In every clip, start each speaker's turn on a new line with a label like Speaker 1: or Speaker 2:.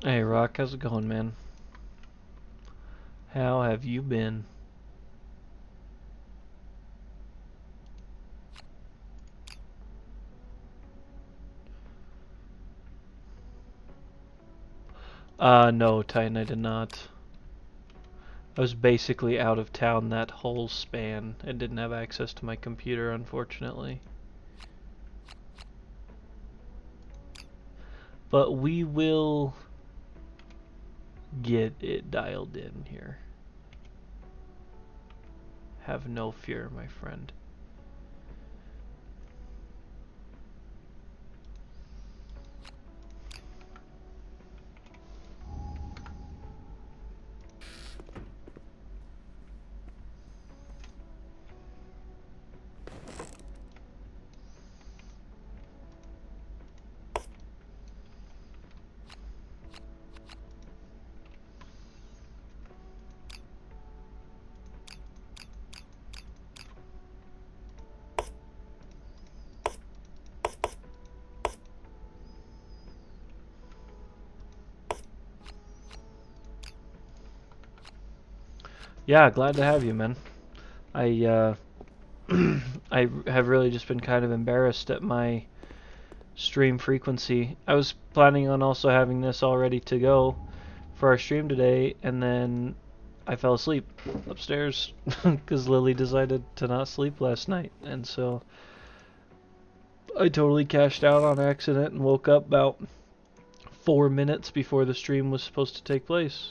Speaker 1: Hey Rock, how's it going, man? How have you been? No, Titan, I did not. I was basically out of town that whole span and didn't have access to my computer, unfortunately. But we will get it dialed in here. Have no fear, my friend. Yeah, glad to have you, man. I I have really just been kind of embarrassed at my stream frequency. I was planning on also having this all ready to go for our stream today, and then I fell asleep upstairs because Lily decided to not sleep last night, and so I totally cashed out on accident and woke up about 4 minutes before the stream was supposed to take place.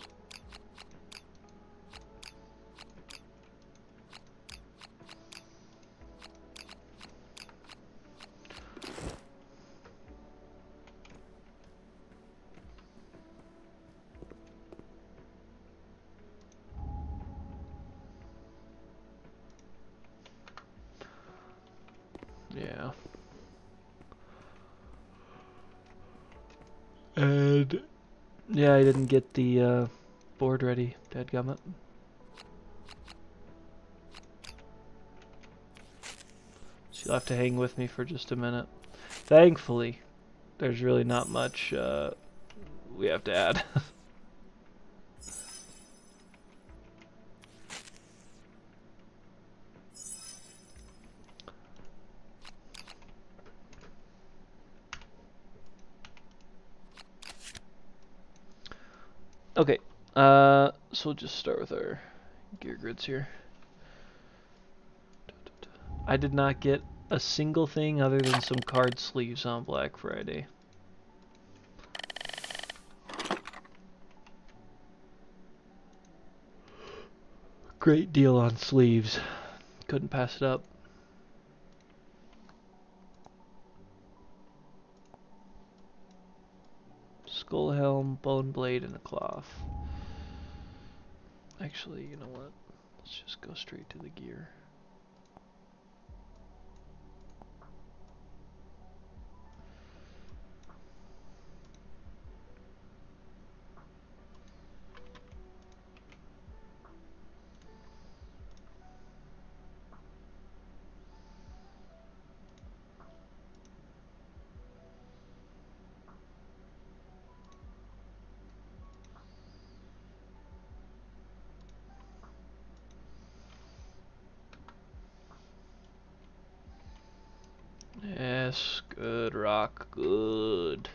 Speaker 1: Yeah. And yeah, I didn't get the board ready, dadgummit. So you'll have to hang with me for just a minute. Thankfully, there's really not much we have to add. Okay, so we'll just start with our gear grids here. I did not get a single thing other than some card sleeves on Black Friday. Great deal on sleeves. Couldn't pass it up. Skull helm, bone blade, and a cloth. Actually, you know what? Let's just go straight to the gear. Yes, good rock, good.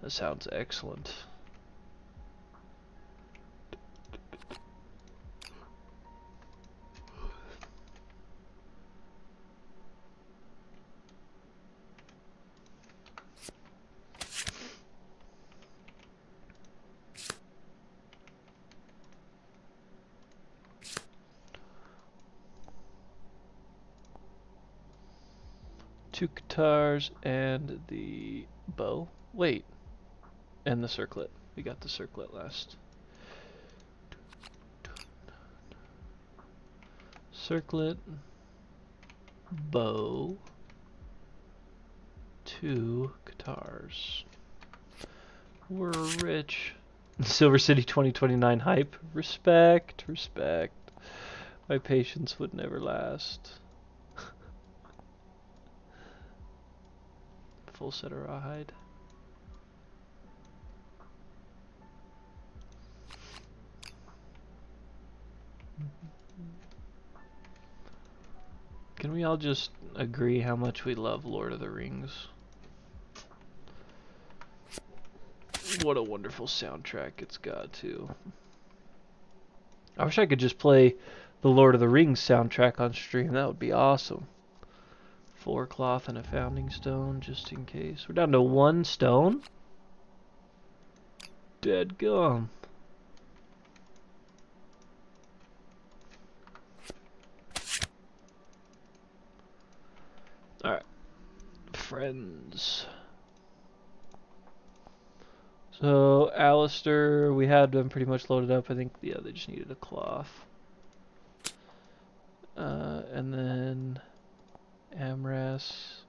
Speaker 1: That sounds excellent. Two guitars and the bow. Wait, and the circlet. We got the circlet last. Circlet, bow, two guitars. We're rich. Silver City 2029 hype. Respect, respect. My patience would never last. Full set of rawhide. Can we all just agree how much we love Lord of the Rings? What a wonderful soundtrack it's got, too. I wish I could just play the Lord of the Rings soundtrack on stream. That would be awesome. 4 cloth and a founding stone, just in case. We're down to 1 stone? Dead gum. Alright. Friends. So, Alistair, we had them pretty much loaded up. I think, yeah, they just needed a cloth. And then Amras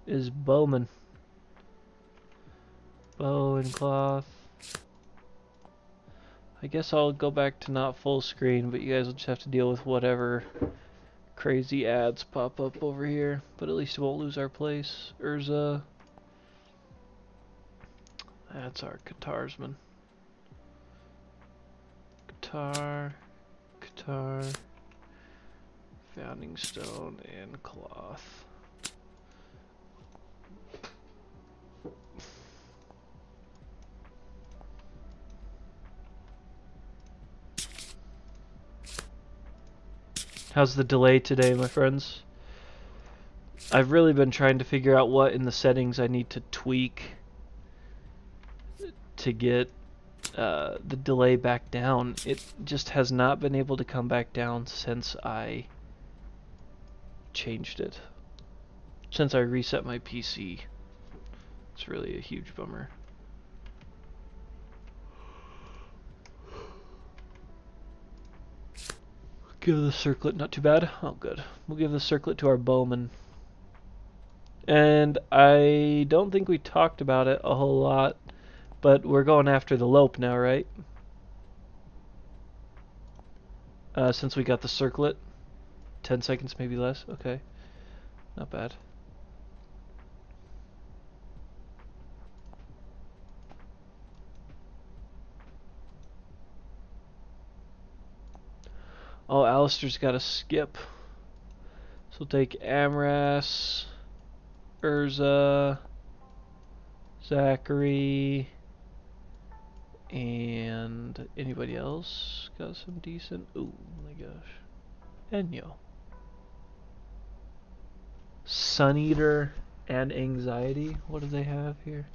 Speaker 1: is bowman. Bow and cloth. I guess I'll go back to not full screen, but you guys will just have to deal with whatever crazy ads pop up over here. But at least we won't lose our place. Urza. That's our Katarsman. Guitar. Founding stone and cloth. How's the delay today, my friends? I've really been trying to figure out what in the settings I need to tweak to get the delay back down. It just has not been able to come back down since I changed it. Since I reset my PC. It's really a huge bummer. Give the circlet, not too bad. Oh, good. We'll give the circlet to our bowman. And I don't think we talked about it a whole lot, but we're going after the lope now, right? Since we got the circlet. 10 seconds, maybe less. Okay. Not bad. Oh, Alistair's got to skip. So we'll take Amras, Urza, Zachary, and anybody else got some decent? Oh my gosh. Enyo. Sun Eater and Anxiety. What do they have here?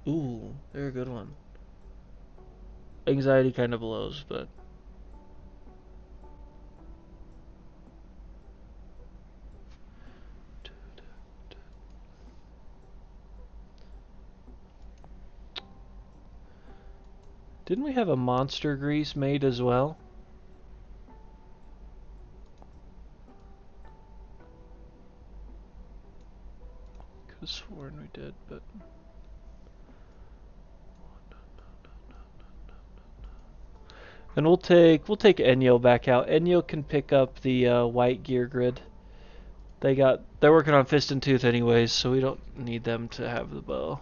Speaker 1: Ooh, they're a good one. Anxiety kind of blows, but didn't we have a monster grease made as well? Could have sworn we did, but and we'll take Enyo back out. Enyo can pick up the white gear grid. They're working on Fist and Tooth anyways, so we don't need them to have the bow.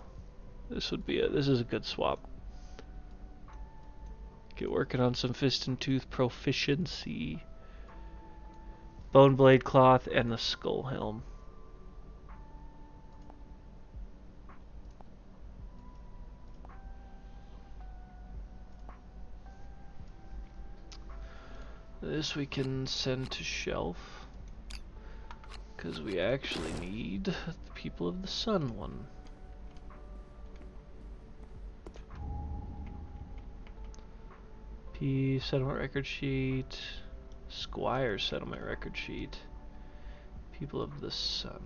Speaker 1: This is a good swap. Get working on some Fist and Tooth proficiency. Bone blade cloth and the skull helm. This we can send to shelf, because we actually need the People of the Sun one. P settlement record sheet, Squire settlement record sheet, People of the Sun.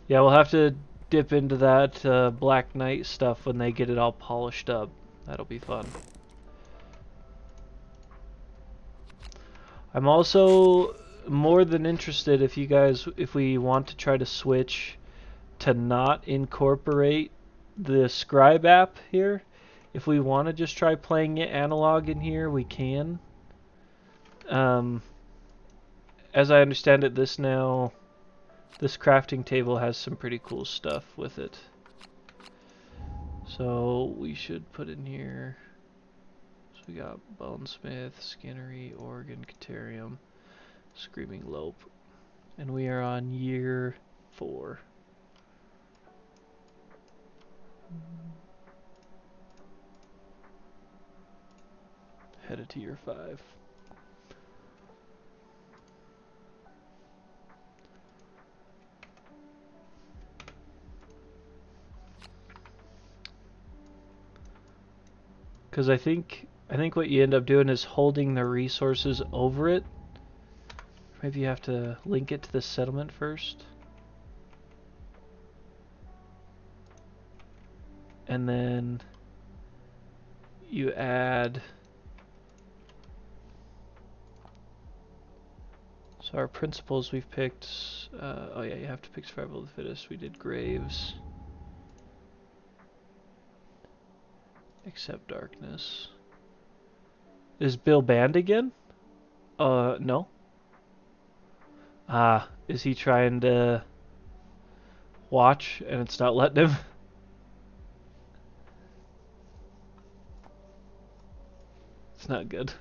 Speaker 1: Yeah, we'll have to dip into that Black Knight stuff when they get it all polished up. That'll be fun. I'm also more than interested if we want to try to switch to not incorporate the Scribe app here. If we want to just try playing it analog in here, we can. As I understand it, this crafting table has some pretty cool stuff with it. So we should put in here. So we got Bonesmith, Skinnery, Organ, Caterium, Screaming Lope. And we are on year 4. Headed to year 5. Because I think what you end up doing is holding the resources over it. Maybe you have to link it to the settlement first. And then you add. So our principles we've picked. Oh yeah, you have to pick survival of the fittest. We did graves. Accept darkness. Is Bill banned again? No. Ah, is he trying to watch and it's not letting him? It's not good.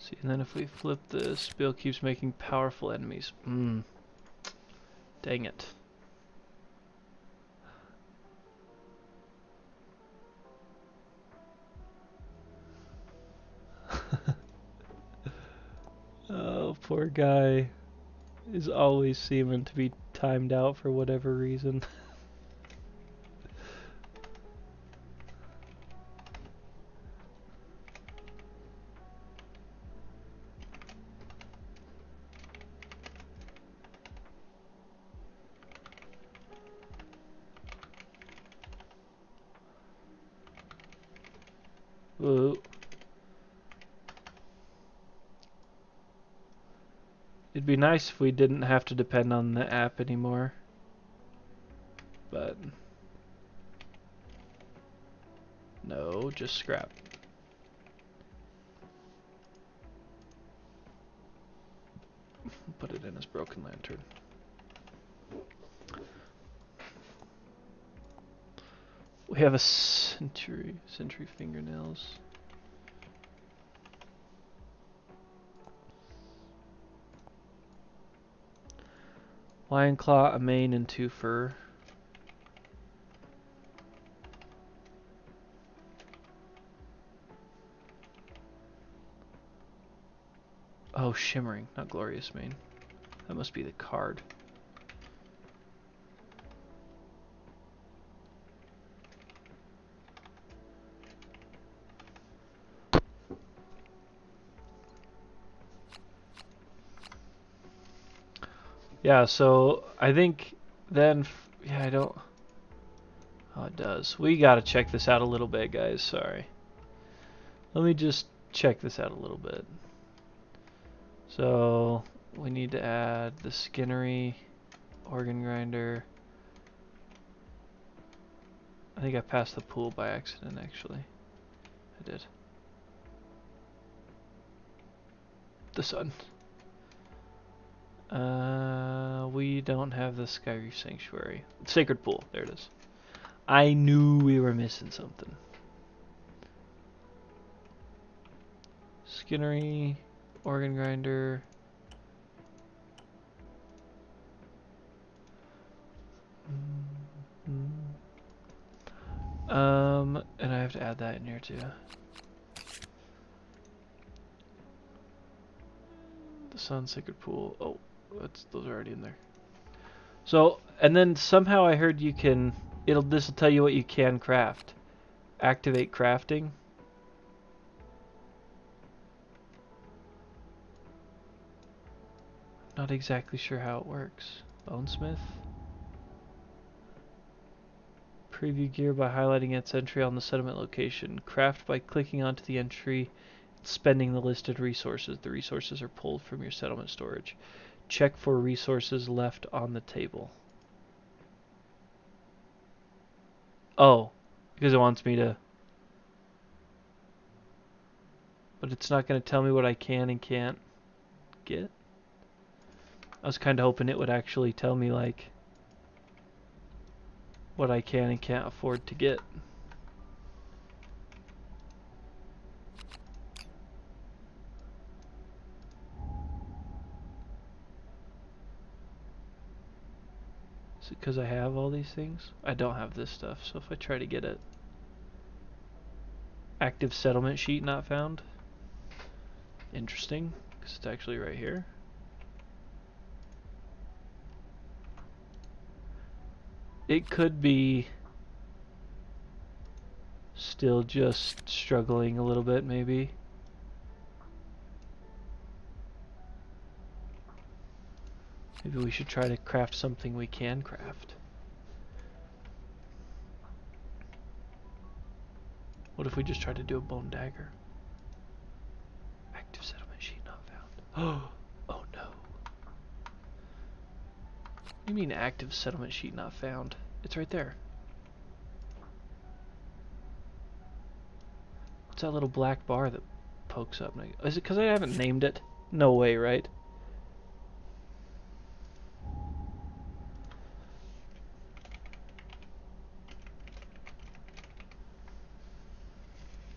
Speaker 1: See, and then if we flip this, Bill keeps making powerful enemies. Dang it. Oh, poor guy is always seeming to be timed out for whatever reason. Whoa. It'd be nice if we didn't have to depend on the app anymore. But no, just scrap. Put it in as broken lantern. We have a sentry fingernails. Lion claw, a mane, and 2 fur. Oh, shimmering, not glorious mane. That must be the card. Yeah, so I think then, yeah, I don't. Oh, it does. We gotta check this out a little bit, guys. Sorry. Let me just check this out a little bit. So we need to add the Skinnery, organ grinder. I think I passed the pool by accident, actually. I did. The sun. We don't have the Skyreef Sanctuary. Sacred Pool. There it is. I knew we were missing something. Skinnery, organ grinder. And I have to add that in here too. The sun, sacred pool. Oh, those are already in there. So, and then somehow I heard you can. This will tell you what you can craft. Activate crafting. Not exactly sure how it works. Bonesmith. Preview gear by highlighting its entry on the settlement location. Craft by clicking onto the entry and spending the listed resources. The resources are pulled from your settlement storage. Check for resources left on the table. Oh, because it wants me to... But it's not going to tell me what I can and can't get. I was kind of hoping it would actually tell me, like, what I can and can't afford to get. Is it because I have all these things? I don't have this stuff, so if I try to get it... Active settlement sheet not found. Interesting, because it's actually right here. It could be still just struggling a little bit, maybe. Maybe we should try to craft something we can craft. What if we just try to do a bone dagger? Active settlement sheet not found. Oh no. What do you mean active settlement sheet not found? It's right there. What's that little black bar that pokes up? Is it because I haven't named it? No way, right?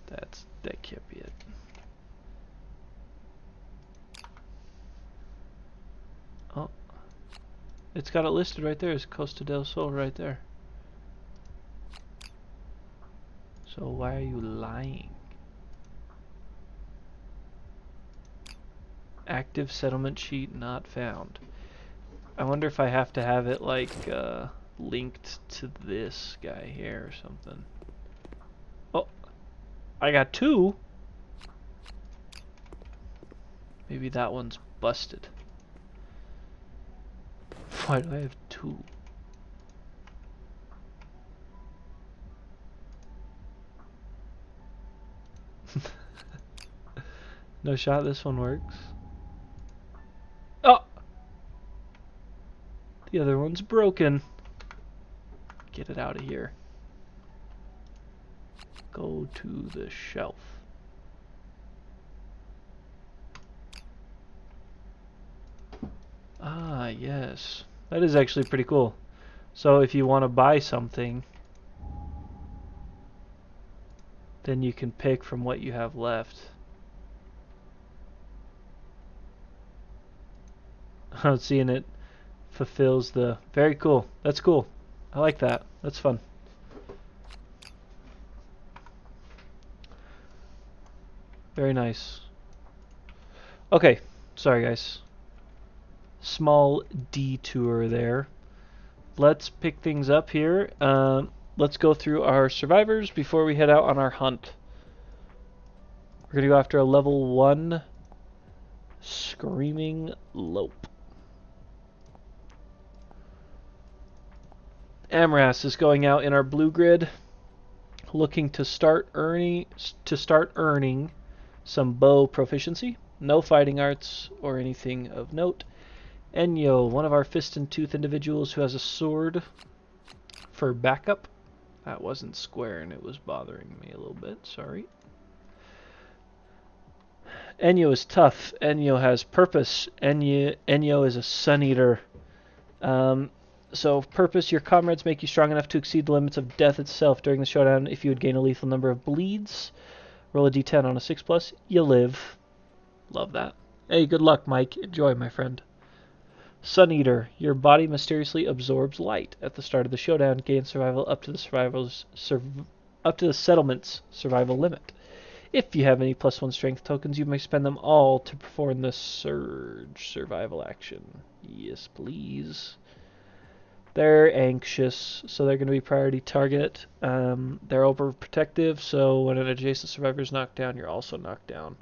Speaker 1: That can't be it. Oh. It's got it listed right there as Costa del Sol right there. So why are you lying? Active settlement sheet not found. I wonder if I have to have it like linked to this guy here or something. Oh, I got two. Maybe that one's busted. Why do I have two? No shot, this one works. Oh! The other one's broken. Get it out of here. Go to the shelf. Ah, yes. That is actually pretty cool. So if you want to buy something, then you can pick from what you have left. Seeing it fulfills the... Very cool. That's cool. I like that. That's fun. Very nice. Okay. Sorry, guys. Small detour there. Let's pick things up here. Let's go through our survivors before we head out on our hunt. We're going to go after a level 1 Screaming Lope. Amras is going out in our blue grid, looking to start earning some bow proficiency. No fighting arts or anything of note. Enyo, one of our fist and tooth individuals who has a sword for backup. That wasn't square and it was bothering me a little bit, sorry. Enyo is tough. Enyo has purpose. Enyo is a sun eater. So, purpose, your comrades make you strong enough to exceed the limits of death itself. During the showdown, if you would gain a lethal number of bleeds, roll a d10 on a 6+, you live. Love that. Hey, good luck, Mike. Enjoy, my friend. Sun Eater, your body mysteriously absorbs light. At the start of the showdown, gain survival up to the settlement's survival limit. If you have any +1 strength tokens, you may spend them all to perform the surge survival action. Yes, please. They're anxious, so they're going to be priority target. They're overprotective, so when an adjacent survivor is knocked down, you're also knocked down.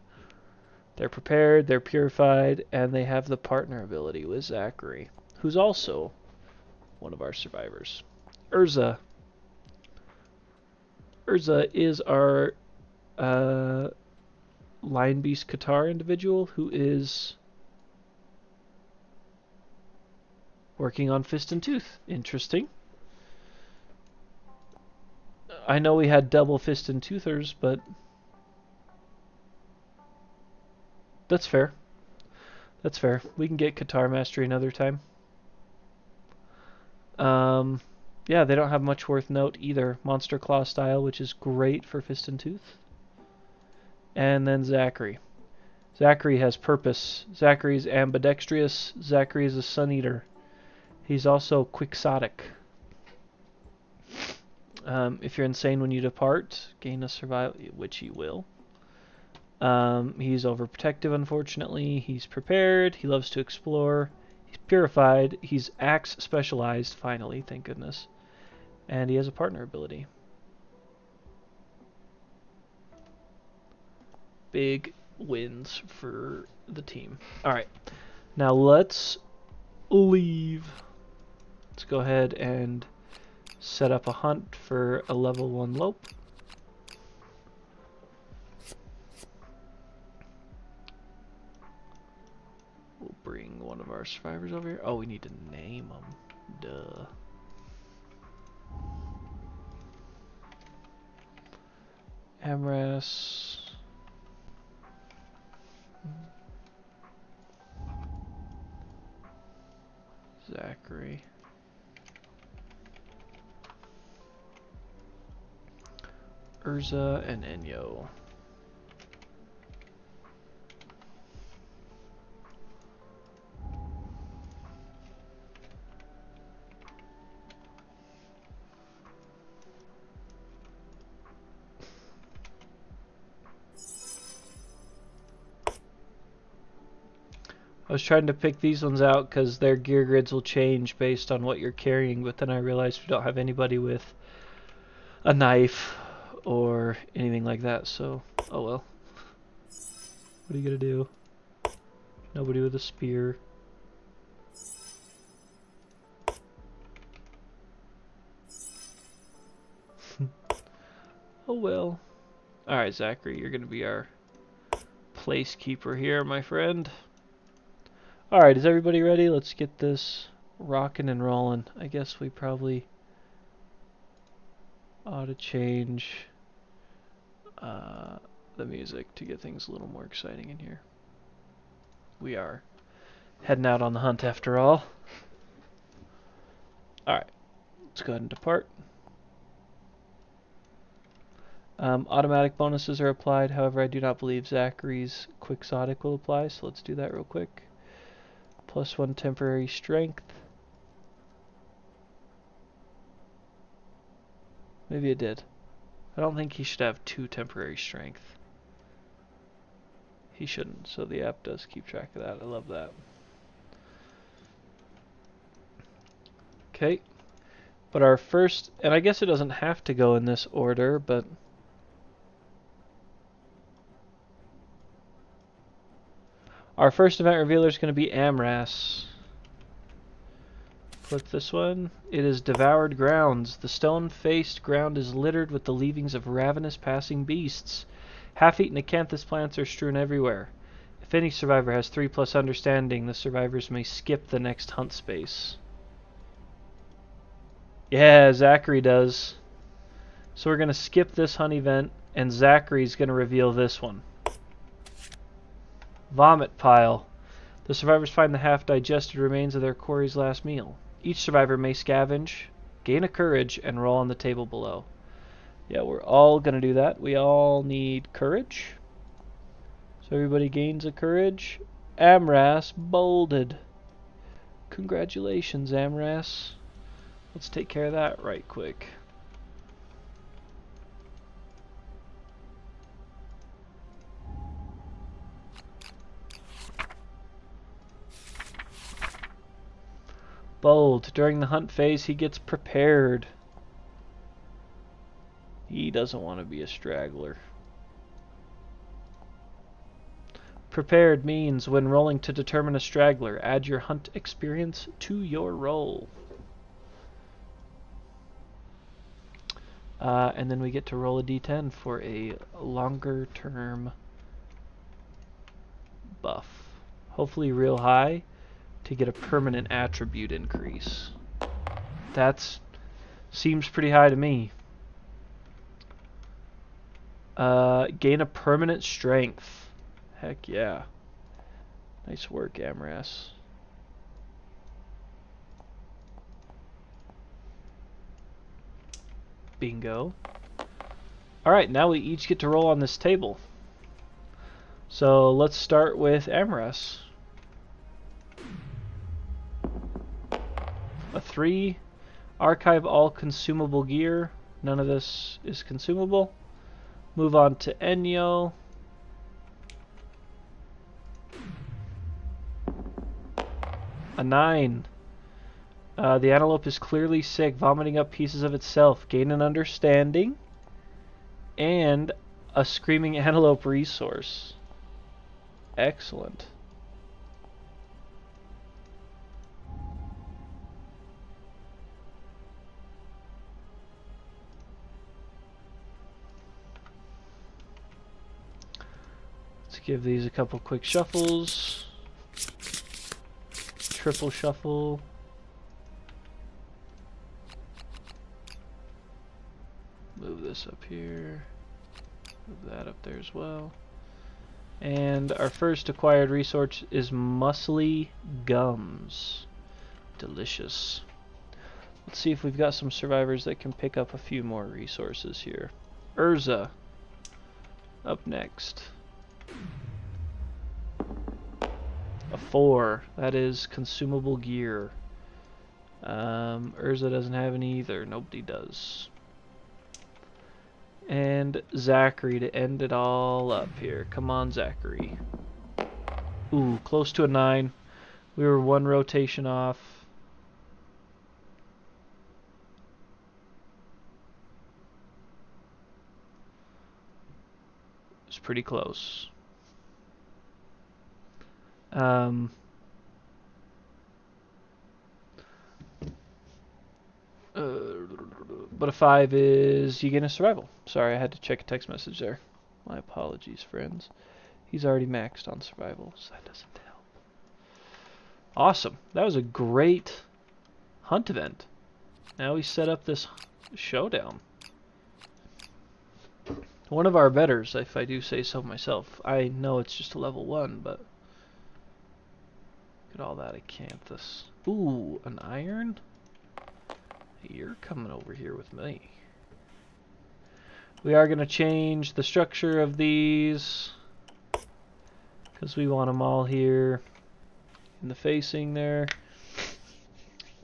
Speaker 1: They're prepared, they're purified, and they have the partner ability with Zachary, who's also one of our survivors. Urza. Urza is our Lion Beast Qatar individual who is working on Fist and Tooth. Interesting. I know we had double Fist and Toothers, but that's fair. That's fair. We can get Qatar Mastery another time. Yeah, they don't have much worth note either. Monster Claw style, which is great for Fist and Tooth. And then Zachary. Zachary has purpose. Zachary's ambidextrous. Zachary is a Sun Eater. He's also quixotic. If you're insane when you depart, gain a survival, which he will. He's overprotective, unfortunately. He's prepared. He loves to explore. He's purified. He's axe specialized, finally, thank goodness. And he has a partner ability. Big wins for the team. Alright, now let's leave. Let's go ahead and set up a hunt for a level 1 Lope. We'll bring one of our survivors over here. Oh, we need to name them. Duh. Amras. Zachary. Urza and Enyo. I was trying to pick these ones out because their gear grids will change based on what you're carrying, but then I realized we don't have anybody with a knife or anything like that, so oh well. What are you gonna do? Nobody with a spear. Oh well. Alright, Zachary, you're gonna be our placekeeper here, my friend. Alright, is everybody ready? Let's get this rocking and rolling. I guess we probably ought to change the music to get things a little more exciting in here. We are heading out on the hunt after all. Alright, let's go ahead and depart. Automatic bonuses are applied, however I do not believe Zachary's quixotic will apply, so let's do that real quick. +1 temporary strength. Maybe it did. I don't think he should have 2 temporary strength. He shouldn't, so the app does keep track of that. I love that. Okay. But our first, and I guess it doesn't have to go in this order, but our first event revealer is going to be Amras. Flip this one. It is Devoured Grounds. The stone-faced ground is littered with the leavings of ravenous passing beasts. Half-eaten acanthus plants are strewn everywhere. If any survivor has 3+ understanding, the survivors may skip the next hunt space. Yeah, Zachary does. So we're going to skip this hunt event, and Zachary's going to reveal this one. Vomit Pile. The survivors find the half-digested remains of their quarry's last meal. Each survivor may scavenge, gain a courage, and roll on the table below. Yeah, we're all going to do that. We all need courage. So everybody gains a courage. Amras bolded. Congratulations, Amras. Let's take care of that right quick. Bold. During the hunt phase, he gets prepared. He doesn't want to be a straggler. Prepared means when rolling to determine a straggler, add your hunt experience to your roll. And then we get to roll a d10 for a longer term buff. Hopefully real high to get a permanent attribute increase. That seems pretty high to me. Gain a permanent strength. Heck yeah. Nice work, Amras. Bingo. Alright, now we each get to roll on this table. So let's start with Amras. A 3. Archive all consumable gear. None of this is consumable. Move on to Enyo. A 9. The antelope is clearly sick, vomiting up pieces of itself. Gain an understanding. And a screaming antelope resource. Excellent. Let's give these a couple quick shuffles. Triple shuffle. Move this up here. Move that up there as well. And our first acquired resource is muscly gums. Delicious. Let's see if we've got some survivors that can pick up a few more resources here. Urza. Up next. A 4. That is consumable gear. Urza doesn't have any either. Nobody does. And Zachary to end it all up here. Come on, Zachary. Ooh, close to a 9. We were 1 rotation off. It's pretty close. But a 5 is you gain a survival. Sorry, I had to check a text message there. My apologies, friends. He's already maxed on survival, so that doesn't help. Awesome. That was a great hunt event. Now we set up this showdown. One of our betters, if I do say so myself. I know it's just a level 1, but look at all that acanthus. Ooh, an iron? You're coming over here with me. We are going to change the structure of these because we want them all here in the facing there.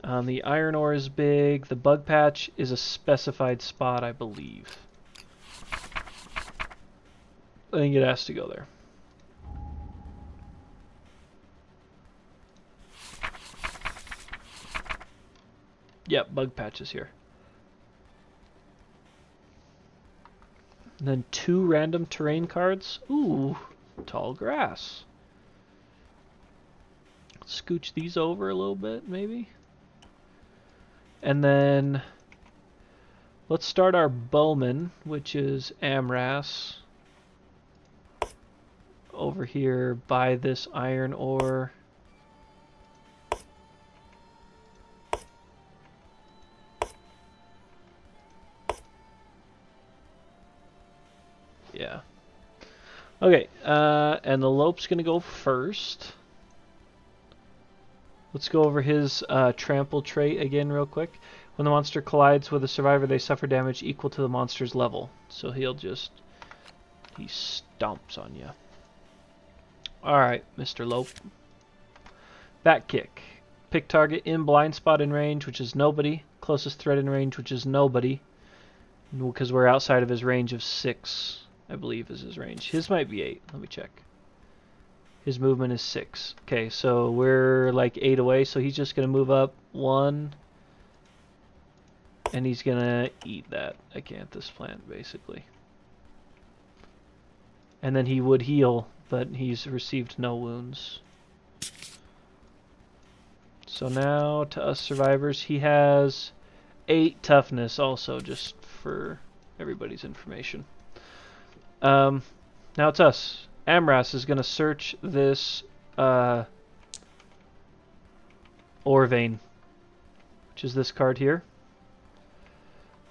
Speaker 1: The iron ore is big. The bug patch is a specified spot, I believe. I think it has to go there. Yep, bug patch is here. And then 2 random terrain cards. Ooh, tall grass. Scooch these over a little bit, maybe. And then let's start our bowman, which is Amras. Over here by this iron ore. Yeah. Okay, and the lope's gonna go first. Let's go over his trample trait again real quick. When the monster collides with a survivor, they suffer damage equal to the monster's level. So he stomps on you. Alright, Mr. Lope. Back kick. Pick target in blind spot in range, which is nobody. Closest threat in range, which is nobody. Because we're outside of his range of 6, I believe is his range. His might be 8. Let me check. His movement is 6. Okay, so we're like 8 away, so he's just going to move up 1. And he's going to eat that acanthus plant, basically. And then he would heal, but he's received no wounds. So now, to us survivors, he has 8 toughness also, just for everybody's information. Now it's us. Amras is going to search this ore vein, which is this card here.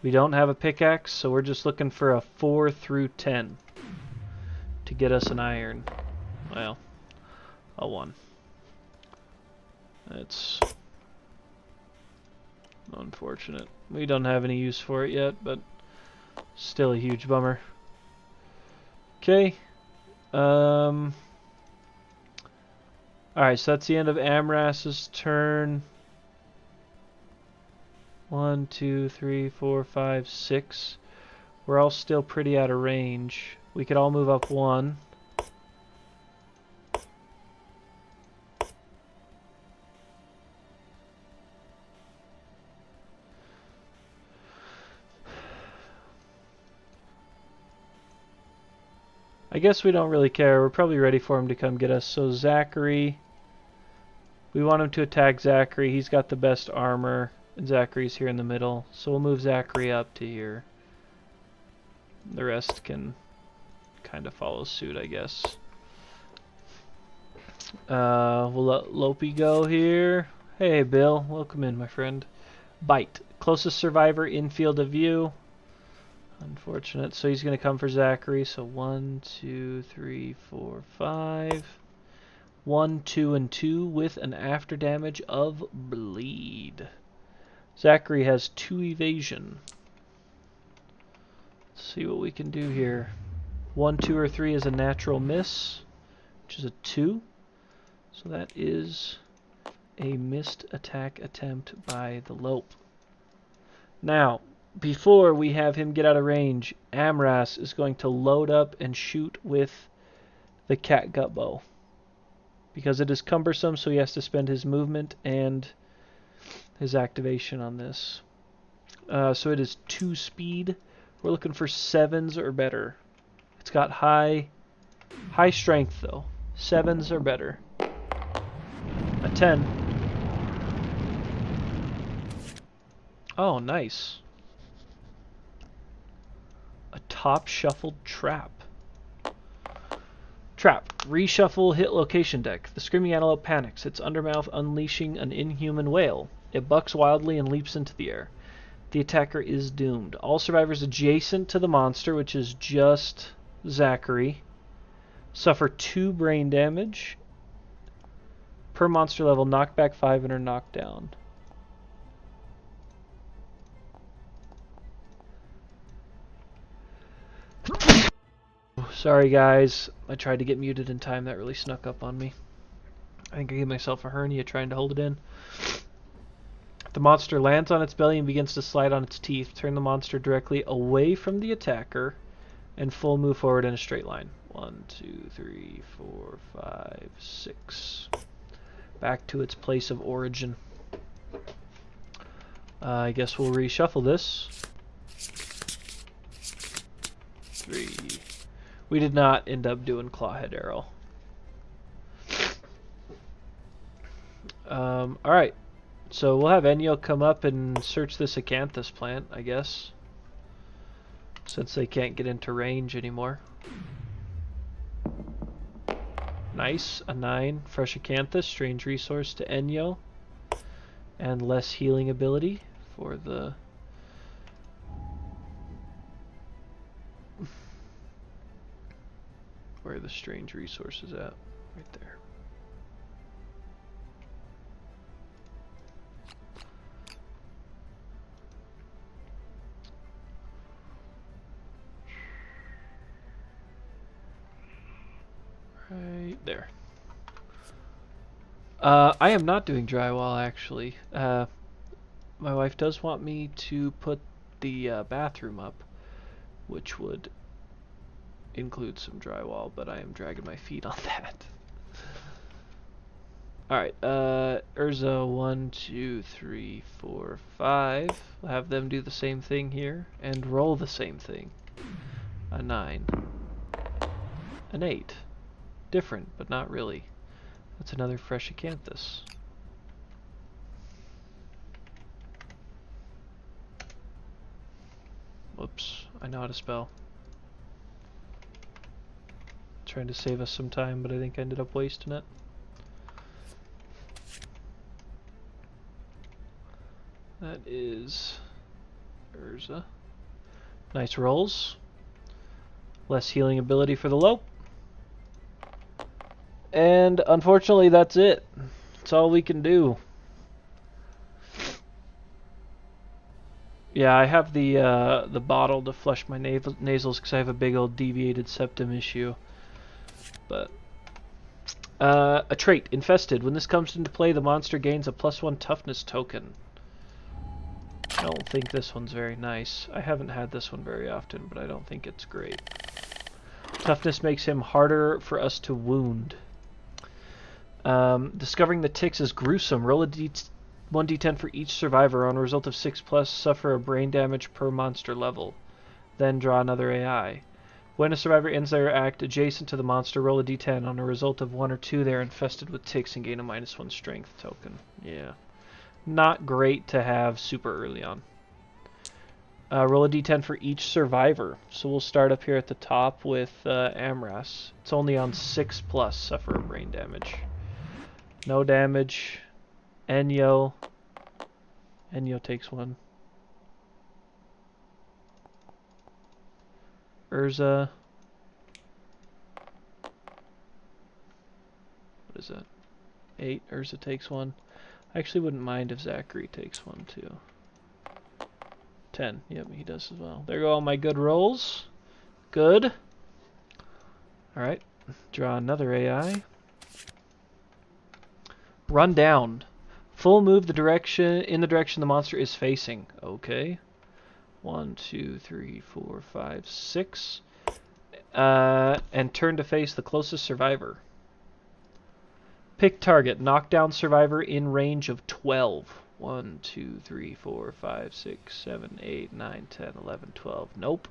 Speaker 1: We don't have a pickaxe, so we're just looking for a 4 through 10 to get us an iron. Well, a 1. That's unfortunate. We don't have any use for it yet, but still a huge bummer. Okay. Alright, so that's the end of Amras's turn. 1, 2, 3, 4, 5, 6. We're all still pretty out of range. We could all move up 1. I guess we don't really care. We're probably ready for him to come get us. So Zachary, we want him to attack Zachary. He's got the best armor, and Zachary's here in the middle. So we'll move Zachary up to here. The rest can kind of follow suit, I guess. We'll let Lopi go here. Hey, Bill. Welcome in, my friend. Bite. Closest survivor in field of view. Unfortunate. So he's going to come for Zachary. So 1, 2, 3, 4, 5. 1, 2, and 2 with an after damage of bleed. Zachary has 2 evasion. Let's see what we can do here. 1, 2, or 3 is a natural miss, which is a 2. So that is a missed attack attempt by the Lope. Now, before we have him get out of range, Amras is going to load up and shoot with the catgut bow. Because it is cumbersome, so he has to spend his movement and his activation on this. So it is 2 speed. We're looking for 7s or better. It's got high strength though. 7s or better. A 10. Oh, nice. A top shuffled trap. Trap. Reshuffle hit location deck. The screaming antelope panics, its undermouth unleashing an inhuman wail. It bucks wildly and leaps into the air. The attacker is doomed. All survivors adjacent to the monster, which is just Zachary, suffer 2 brain damage. Per monster level, knockback 5 and are knocked down. Sorry guys, I tried to get muted in time. That really snuck up on me. I think I gave myself a hernia trying to hold it in. The monster lands on its belly and begins to slide on its teeth. Turn the monster directly away from the attacker and full move forward in a straight line. 1, 2, 3, 4, 5, 6. Back to its place of origin. I guess we'll reshuffle this. 3. We did not end up doing Clawhead Arrow. Alright. So we'll have Enyo come up and search this acanthus plant, I guess. Since they can't get into range anymore. Nice. A 9. Fresh acanthus. Strange resource to Enyo. And less healing ability for the... Where are the strange resources at? Right there. Right there. I am not doing drywall, actually. My wife does want me to put the bathroom up, which would include some drywall, but I am dragging my feet on that. Alright, Urza 1, 2, 3, 4, 5. We'll have them do the same thing here, and roll the same thing. A 9. An 8. Different, but not really. That's another fresh acanthus. Whoops. I know how to spell. Trying to save us some time, but I think I ended up wasting it. That is Urza. Nice rolls. Less healing ability for the low. And unfortunately, that's it. That's all we can do. Yeah, I have the bottle to flush my nasals because I have a big old deviated septum issue. But a trait, Infested. When this comes into play, the monster gains a +1 toughness token. I don't think this one's very nice. I haven't had this one very often, but I don't think it's great. Toughness makes him harder for us to wound. Discovering the ticks is gruesome. Roll a 1d10 for each survivor. On a result of 6+, suffer a brain damage per monster level. Then draw another AI. When a survivor ends their act adjacent to the monster, roll a d10. On a result of 1 or 2, they are infested with ticks and gain a -1 strength token. Yeah. Not great to have super early on. Roll a d10 for each survivor. So we'll start up here at the top with Amras. It's only on 6+, suffer a brain damage. No damage. Enyo. Enyo takes 1. Urza. What is that? 8. Urza takes 1. I actually wouldn't mind if Zachary takes 1 too. 10. Yep, he does as well. There go all my good rolls. Good. Alright. Draw another AI. Run down. Full move in the direction the monster is facing. Okay. 1, 2, 3, 4, 5, 6. And turn to face the closest survivor. Pick target. Knock down survivor in range of 12. 1, 2, 3, 4, 5, 6, 7, 8, 9, 10, 11, 12. Nope.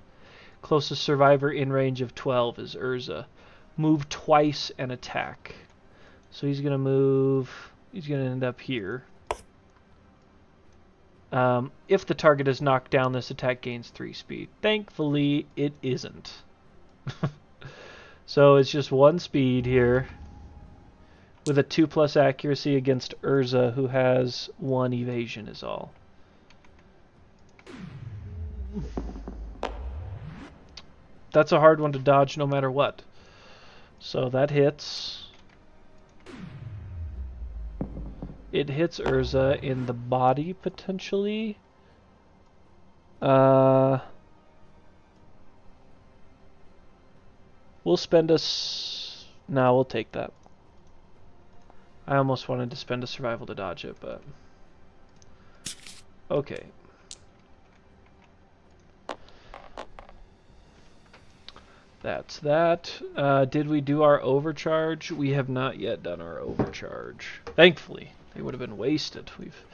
Speaker 1: Closest survivor in range of 12 is Urza. Move twice and attack. So he's going to move... He's going to end up here. If the target is knocked down, this attack gains 3 speed. Thankfully, it isn't. So it's just 1 speed here. With a 2+ accuracy against Urza, who has 1 evasion is all. That's a hard one to dodge no matter what. So that hits. It hits Urza in the body, potentially. We'll spend nah, we'll take that. I almost wanted to spend a survival to dodge it, but... Okay. That's that. Did we do our overcharge? We have not yet done our overcharge. Thankfully. They would have been wasted. We've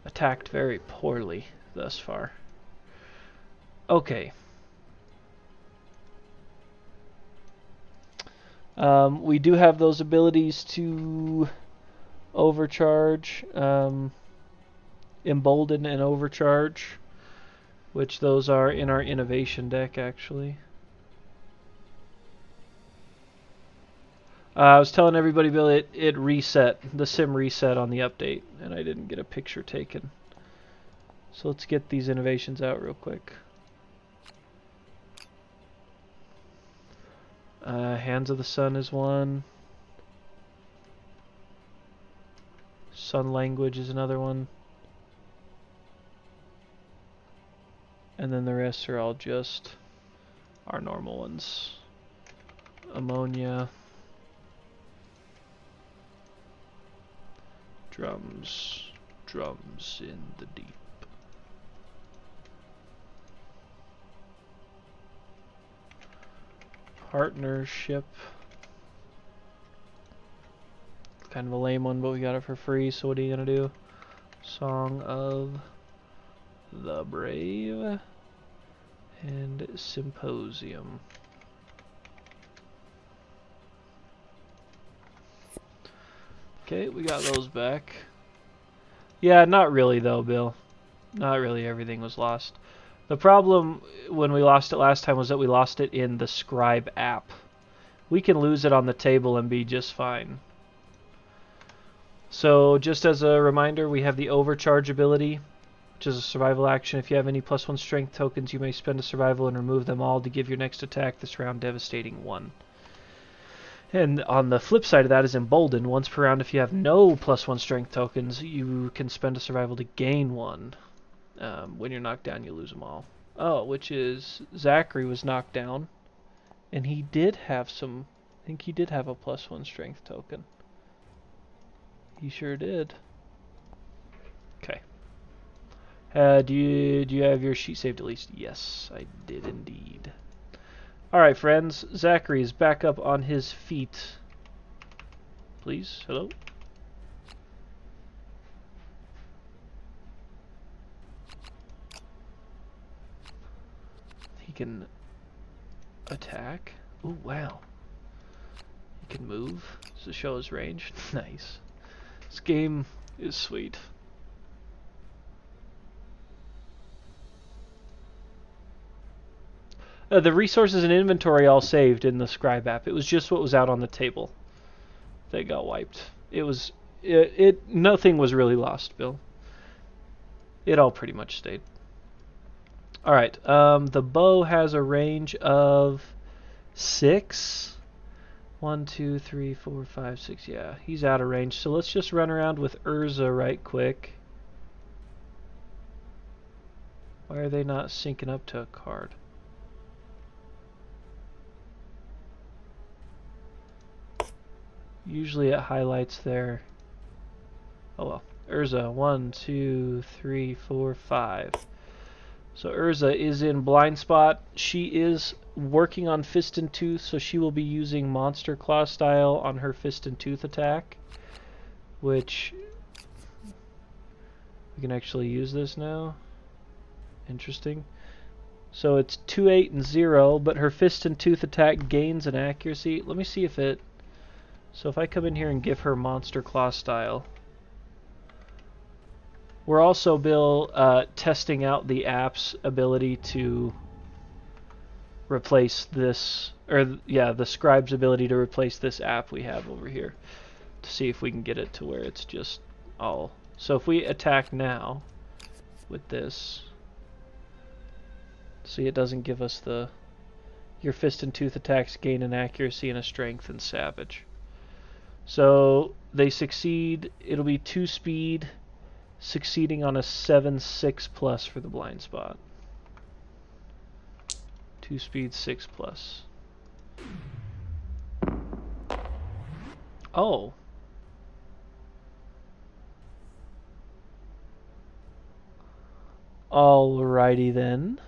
Speaker 1: attacked very poorly thus far. Okay. We do have those abilities to overcharge, embolden and overcharge, which those are in our innovation deck actually. I was telling everybody, Bill, it reset, the sim reset on the update, and I didn't get a picture taken. So let's get these innovations out real quick. Hands of the Sun is one. Sun Language is another one. And then the rest are all just our normal ones. Ammonia. Drums. Drums in the deep. Partnership. Kind of a lame one, but we got it for free, so what are you gonna do? Song of the Brave and Symposium. Okay, we got those back. Yeah, not really though, Bill. Not really, everything was lost. The problem when we lost it last time was that we lost it in the Scribe app. We can lose it on the table and be just fine. So just as a reminder, we have the Overcharge ability, which is a survival action. If you have any +1 strength tokens, you may spend a survival and remove them all to give your next attack this round devastating 1. And on the flip side of that is Emboldened. Once per round, if you have no +1 strength tokens, you can spend a survival to gain 1. When you're knocked down, you lose them all. Oh, which is Zachary was knocked down, and he did have some. I think he did have a +1 strength token. He sure did. Okay. Do you have your sheet saved at least? Yes, I did indeed. All right, friends. Zachary is back up on his feet. Please, hello. He can attack. Oh wow. He can move to show his range. Nice. This game is sweet. The resources and inventory all saved in the Scribe app. It was just what was out on the table that got wiped. It was nothing was really lost, Bill. It all pretty much stayed. All right. The bow has a range of 6. 1, 2, 3, 4, 5, 6. Yeah, he's out of range. So let's just run around with Urza right quick. Why are they not syncing up to a card? Usually it highlights their... Oh well. Urza, 1, 2, 3, 4, 5. So Urza is in blind spot. She is working on Fist and Tooth, so she will be using Monster Claw style on her Fist and Tooth attack, which we can actually use this now. Interesting. So it's 2, 8, and 0, but her Fist and Tooth attack gains an accuracy. Let me see if it... So if I come in here and give her Monster Claw style... We're also, Bill, testing out the app's ability to replace this, or yeah, the Scribe's ability to replace this app we have over here, to see if we can get it to where it's just all. So if we attack now with this, see, it doesn't give us the, your Fist and Tooth attacks gain an accuracy and a strength and savage. So they succeed, it'll be 2 speed, succeeding on a 7/6 plus for the blind spot. 2 speed 6 plus. Oh. Alrighty then.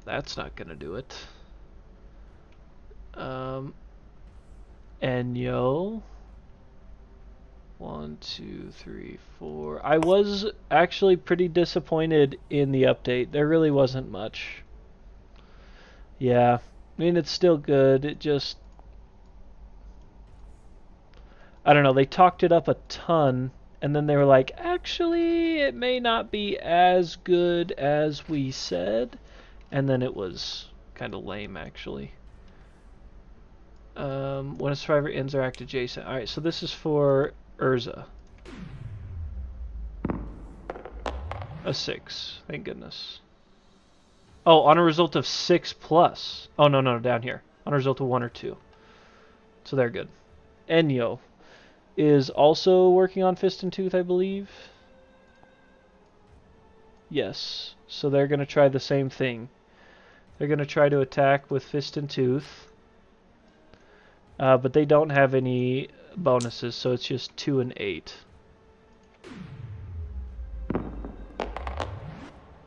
Speaker 1: That's not gonna do it. Enyo. 1, 2, 3, 4. I was actually pretty disappointed in the update. There really wasn't much. Yeah, I mean, it's still good. It just... I don't know, they talked it up a ton, and then they were like, actually, it may not be as good as we said. And then it was kind of lame, actually. When a survivor ends or act adjacent. Alright, so this is for Urza. A 6. Thank goodness. Oh, on a result of 6 plus. Oh, no, down here. On a result of 1 or 2. So they're good. Enyo is also working on Fist and Tooth, I believe. Yes. So they're going to try the same thing. They're going to try to attack with Fist and Tooth. But they don't have any bonuses, so it's just 2 and 8.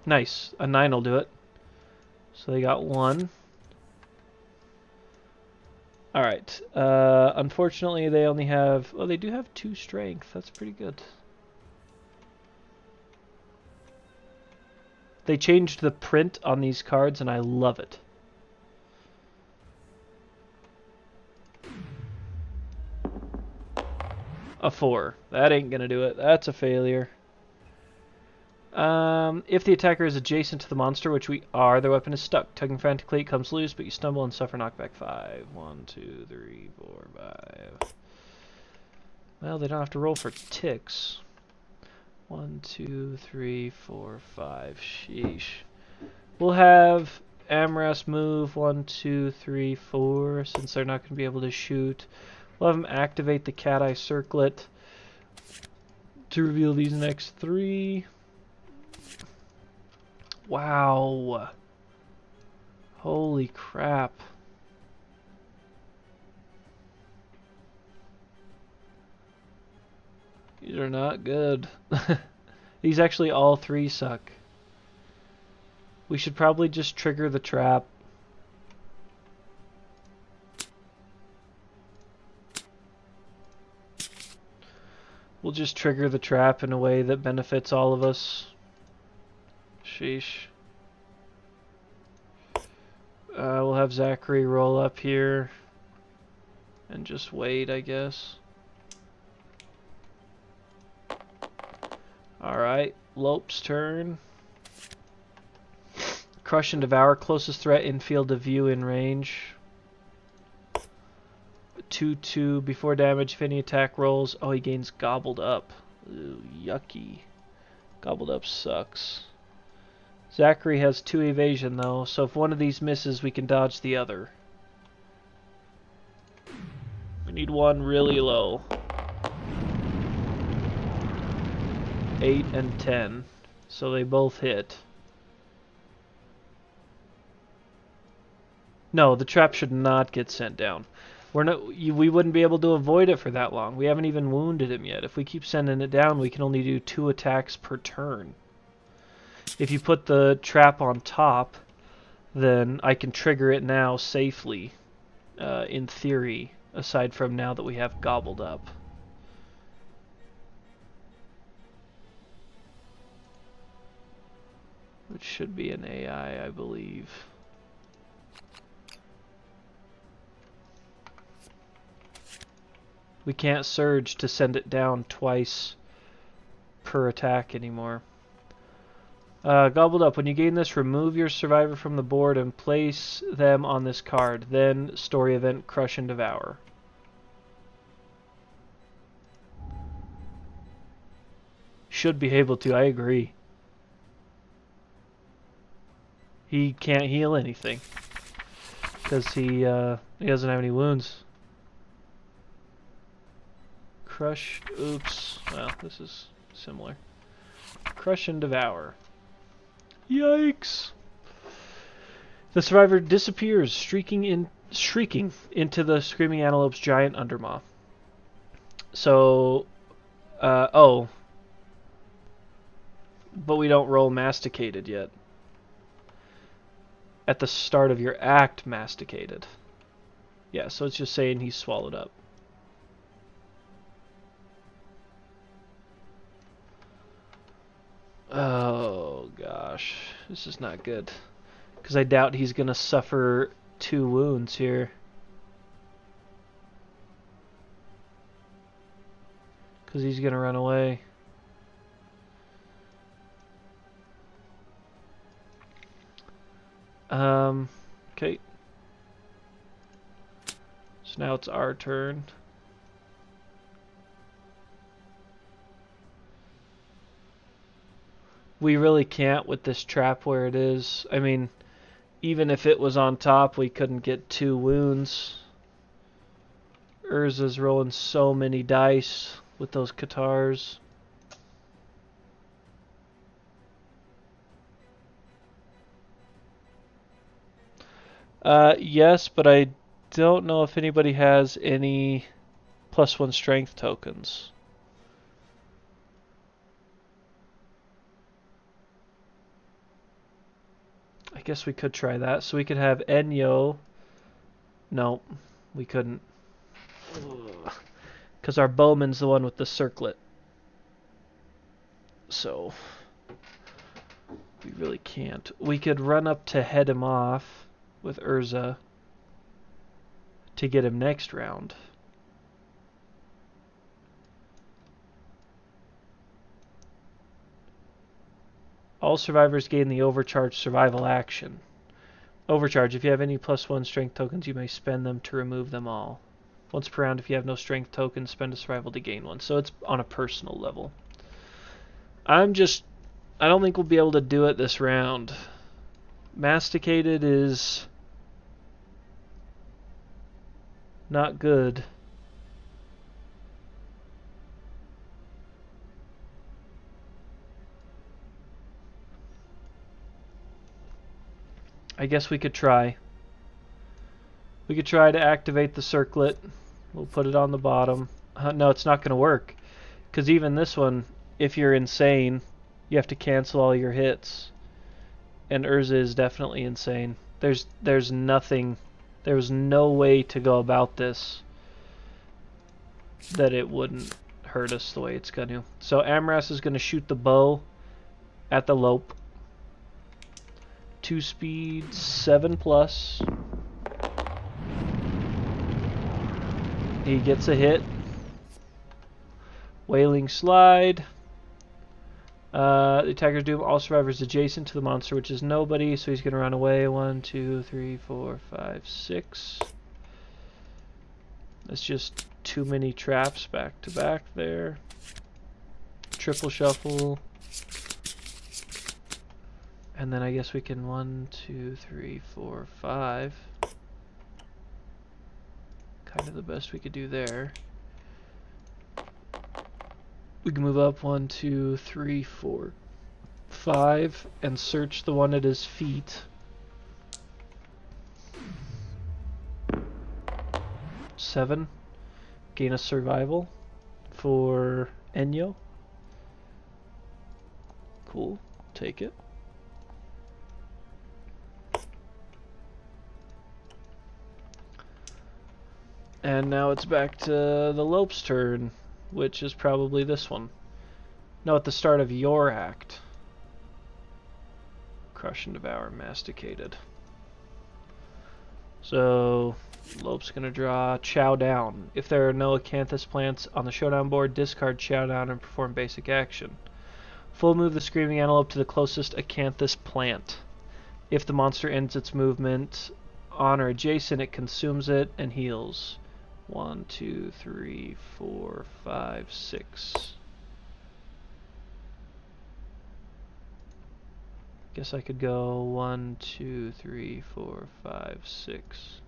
Speaker 1: Nice. A 9 will do it. So they got 1. Alright. Unfortunately, they only have... Oh, they do have 2 strength. That's pretty good. They changed the print on these cards, and I love it. A 4. That ain't gonna do it. That's a failure. If the attacker is adjacent to the monster, which we are, their weapon is stuck. Tugging frantically, it comes loose, but you stumble and suffer knockback 5. 1, 2, 3, 4, 5. Well, they don't have to roll for ticks. 1, 2, 3, 4, 5. Sheesh. We'll have Amras move 1, 2, 3, 4, since they're not going to be able to shoot. We'll have them activate the cat eye circlet to reveal these next 3. Wow. Holy crap. These are not good. These actually all 3 suck. We should probably just trigger the trap. We'll just trigger the trap in a way that benefits all of us. Sheesh. We'll have Zachary roll up here and just wait, I guess. Alright, Lope's turn. Crush and Devour, closest threat in field of view in range. 2/2 before damage, if any attack rolls. Oh, he gains Gobbled Up. Ooh, yucky. Gobbled Up sucks. Zachary has 2 evasion though, so if one of these misses, we can dodge the other. We need one really low. 8 and 10. So they both hit. No, the trap should not get sent down. We wouldn't be able to avoid it for that long. We haven't even wounded him yet. If we keep sending it down, we can only do 2 attacks per turn. If you put the trap on top, then I can trigger it now safely, in theory, aside from now that we have Gobbled Up. Which should be an AI, I believe. We can't surge to send it down twice per attack anymore. Gobbled Up. When you gain this, remove your survivor from the board and place them on this card. Then, story event, Crush and Devour. Should be able to, I agree. He can't heal anything. Because he doesn't have any wounds. Crush, oops. Well, this is similar. Crush and Devour. Yikes! The survivor disappears, shrieking into the Screaming Antelope's giant undermaw. So, oh. But we don't roll Masticated yet. At the start of your act, Masticated. Yeah, so it's just saying he's swallowed up. Oh gosh, this is not good. Because I doubt he's going to suffer 2 wounds here. Because he's going to run away. Okay. So now it's our turn. We really can't with this trap where it is. I mean, even if it was on top, we couldn't get 2 wounds. Urza's rolling so many dice with those Katars. Yes, but I don't know if anybody has any +1 strength tokens. I guess we could try that. So we could have Enyo. No, we couldn't. Because our bowman's the one with the circlet. So we really can't. We could run up to head him off with Urza to get him next round. All survivors gain the overcharge survival action. Overcharge. If you have any +1 strength tokens, you may spend them to remove them all. Once per round, if you have no strength tokens, spend a survival to gain one. So it's on a personal level. I don't think we'll be able to do it this round. Masticated is not good. I guess we could try. We could try to activate the circlet. We'll put it on the bottom. No, it's not going to work. Because even this one, if you're insane, you have to cancel all your hits. And Urza is definitely insane. There's nothing, there's no way to go about this that it wouldn't hurt us the way it's going to. So Amras is going to shoot the bow at the Lope. 2 speed, 7+. He gets a hit. Wailing Slide. The attacker's doom all survivors adjacent to the monster, which is nobody, so he's going to run away. 1, 2, 3, 4, 5, 6. That's just too many traps back to back there. Triple shuffle. And then I guess we can 1, 2, 3, 4, 5. Kind of the best we could do there. We can move up 1, 2, 3, 4, 5 and search the one at his feet. 7. Gain a survival for Enyo. Cool. Take it. And now it's back to the Lope's turn, which is probably this one. No, at the start of your act. Crush and Devour, Masticated. So, Lope's going to draw Chow Down. If there are no Acanthus plants on the showdown board, discard Chow Down and perform basic action. Full move the Screaming Antelope to the closest Acanthus plant. If the monster ends its movement on or adjacent, it consumes it and heals. 1, 2, 3, 4, 5, 6. Guess I could go 1, 2, 3, 4, 5, 6.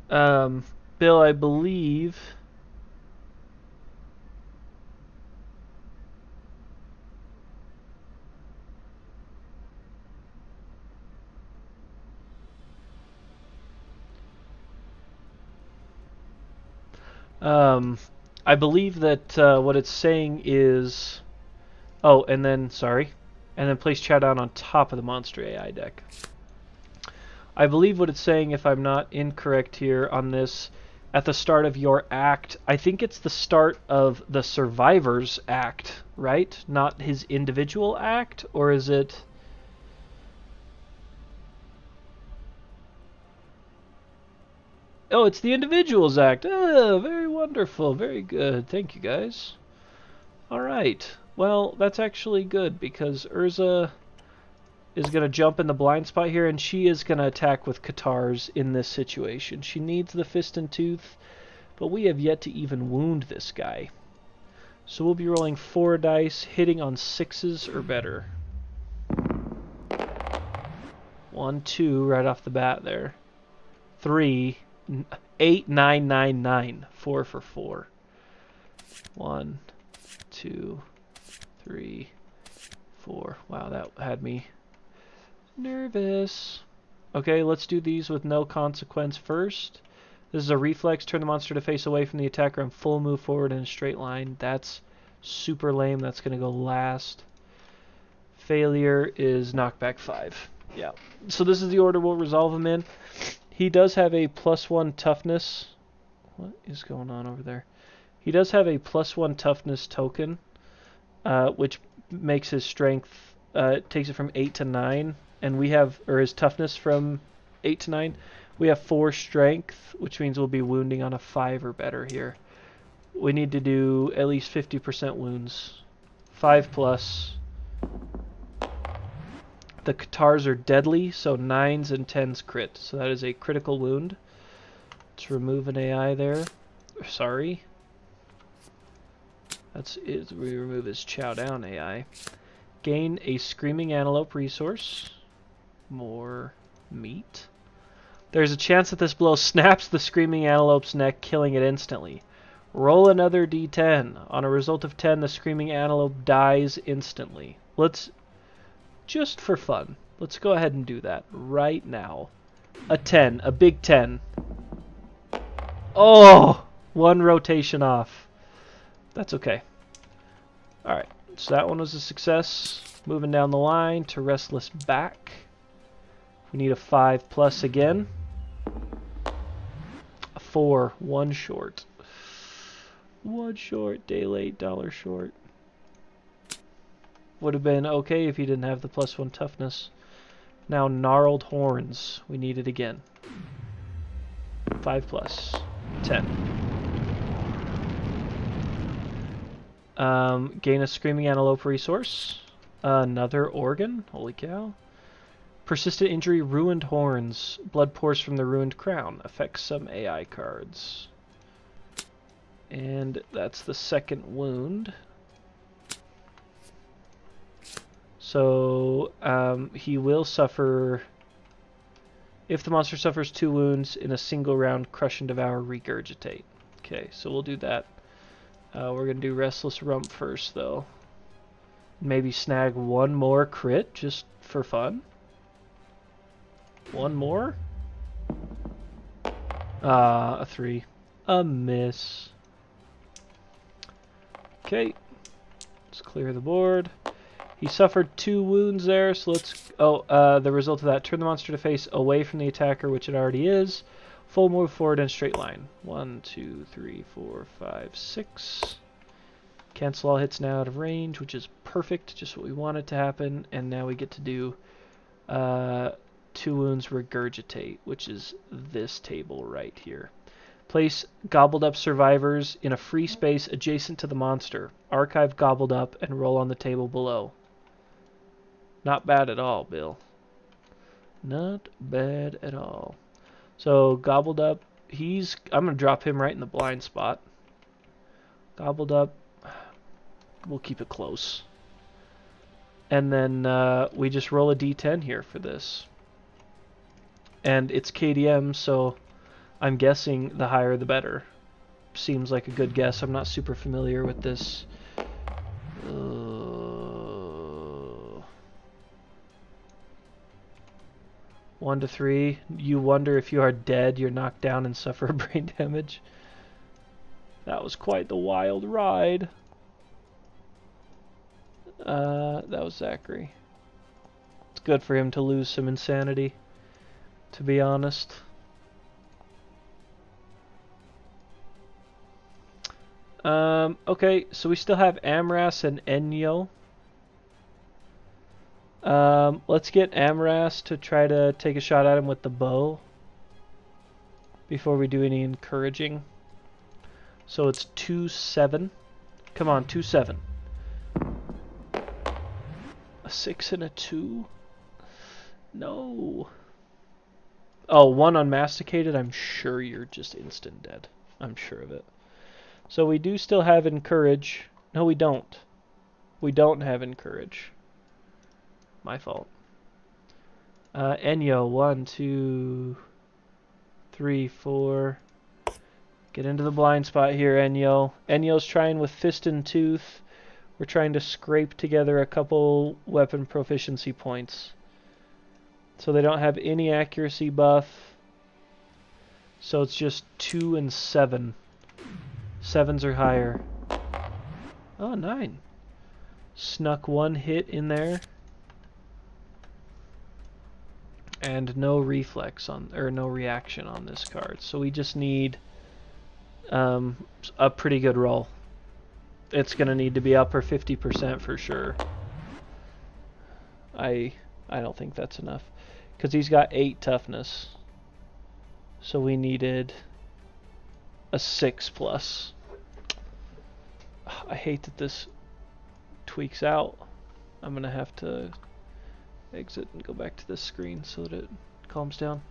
Speaker 1: Bill, I believe I believe that what it's saying is, oh, and then, sorry, and then place Chow Down on top of the monster AI deck. I believe what it's saying, if I'm not incorrect here on this, at the start of your act, I think it's the start of the survivor's act, right? Not his individual act, or is it... Oh, it's the individual's act. Oh, very wonderful. Very good. Thank you, guys. Alright. Well, that's actually good, because Urza is going to jump in the blind spot here, and she is going to attack with Katars in this situation. She needs the Fist and Tooth, but we have yet to even wound this guy. So we'll be rolling 4 dice, hitting on 6s or better. 1, 2, right off the bat there. 3... 8, 9, 9, 9. 4 for 4. 1, 2, 3, 4. Wow, that had me nervous. Okay, let's do these with no consequence first. This is a reflex. Turn the monster to face away from the attacker and full move forward in a straight line. That's super lame. That's going to go last. Failure is knockback 5. Yeah. So this is the order we'll resolve him in. He does have a +1 toughness. What is going on over there? He does have a +1 toughness token, which makes his strength, takes it from 8 to 9, and we have, or his toughness from 8 to 9. We have 4 strength, which means we'll be wounding on a 5 or better here. we need to do at least 50% wounds. 5 plus. The Katars are deadly, so 9s and 10s crit. So that is a critical wound. Let's remove an AI there. Sorry. That's it. We remove his chow down AI. Gain a Screaming Antelope resource. More meat. There's a chance that this blow snaps the Screaming Antelope's neck, killing it instantly. Roll another d10. On a result of 10, the Screaming Antelope dies instantly. Let's, just for fun, let's go ahead and do that right now. A 10, a big 10. Oh! One rotation off. That's okay. Alright, so that one was a success. Moving down the line to Restless Back. We need a 5 plus again. A 4, 1 short. 1 short, day late, dollar short. Would have been okay if he didn't have the +1 toughness. Now Gnarled Horns. We need it again. 5 plus. 10. Gain a Screaming Antelope resource. Another organ. Holy cow. Persistent injury, Ruined Horns. Blood pours from the ruined crown. Affects some AI cards. And that's the second wound. So he will suffer... If the monster suffers 2 wounds in a single round, Crush and Devour, Regurgitate. Okay, so we'll do that. We're going to do Restless Rump first, though. Maybe snag 1 more crit, just for fun. 1 more? A 3. A miss. Okay. Let's clear the board. He suffered 2 wounds there, so let's... Oh, the result of that, turn the monster to face away from the attacker, which it already is. Full move forward in a straight line. 1, 2, 3, 4, 5, 6. Cancel all hits now out of range, which is perfect, just what we wanted to happen. And now we get to do 2 wounds Regurgitate, which is this table right here. Place Gobbled Up survivors in a free space adjacent to the monster. Archive Gobbled Up and roll on the table below. Not bad at all, Bill. Not bad at all. So, Gobbled Up, I'm going to drop him right in the blind spot. Gobbled Up, we'll keep it close. And then we just roll a d10 here for this. And it's KDM, so I'm guessing the higher the better. Seems like a good guess. I'm not super familiar with this. 1 to 3. You wonder if you are dead, you're knocked down and suffer brain damage. That was quite the wild ride. That was Zachary. It's good for him to lose some insanity, to be honest. Okay, so we still have Amras and Enyo. Let's get Amras to try to take a shot at him with the bow before we do any encouraging. So it's 2-7. Come on, 2-7. A 6 and a 2? No. Oh, 1 unmasticated? I'm sure you're just instant dead. I'm sure of it. So we do still have encourage. No, we don't. We don't have encourage. My fault. Enyo, 1, 2, 3, 4. Get into the blind spot here, Enyo. Enyo's trying with Fist and Tooth. We're trying to scrape together a couple weapon proficiency points. So they don't have any accuracy buff. So it's just 2 and 7. 7s or higher. Oh, 9. Snuck 1 hit in there. And no reflex on, or no reaction on this card. So we just need a pretty good roll. It's going to need to be upper 50% for sure. I don't think that's enough. Because he's got 8 toughness. So we needed a 6 plus. I hate that this tweaks out. I'm gonna have to exit and go back to this screen so that it calms down.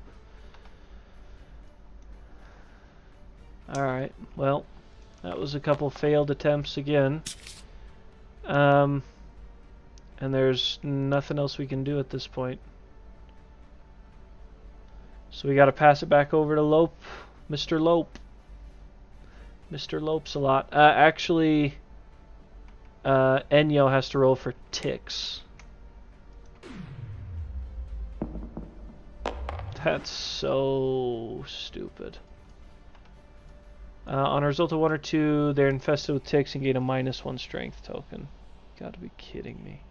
Speaker 1: Alright, well, that was a couple failed attempts again. And there's nothing else we can do at this point. So we gotta pass it back over to Lope. Mr. Lope. Mr. Lope's a lot. Actually, Enyo has to roll for ticks. That's so stupid. On a result of 1 or 2, they're infested with ticks and gain a -1 strength token. Gotta be kidding me.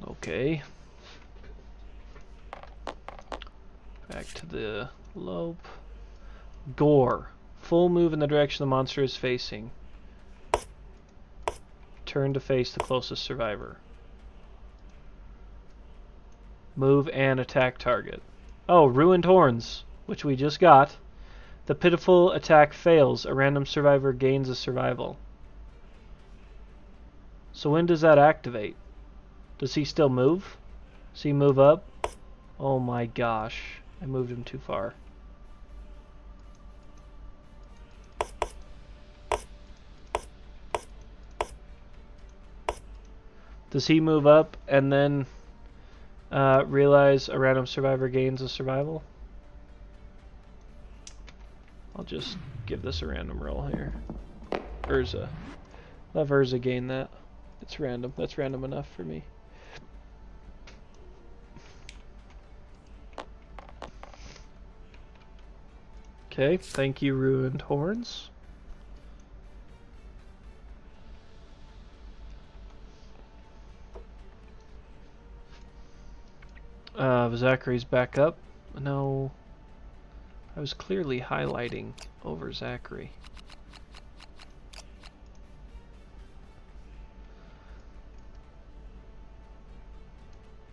Speaker 1: Okay. Back to the Lope. Gore. Full move in the direction the monster is facing. Turn to face the closest survivor. Move and attack target. Oh, Ruined Horns, which we just got. The pitiful attack fails. A random survivor gains a survival. So when does that activate? Does he still move? Does he move up? Oh my gosh. I moved him too far. Does he move up and then realize a random survivor gains a survival? I'll just give this a random roll here. Urza. Let Urza gain that. It's random. That's random enough for me. Okay, thank you, Ruined Horns. Zachary's back up. No, I was clearly highlighting over Zachary.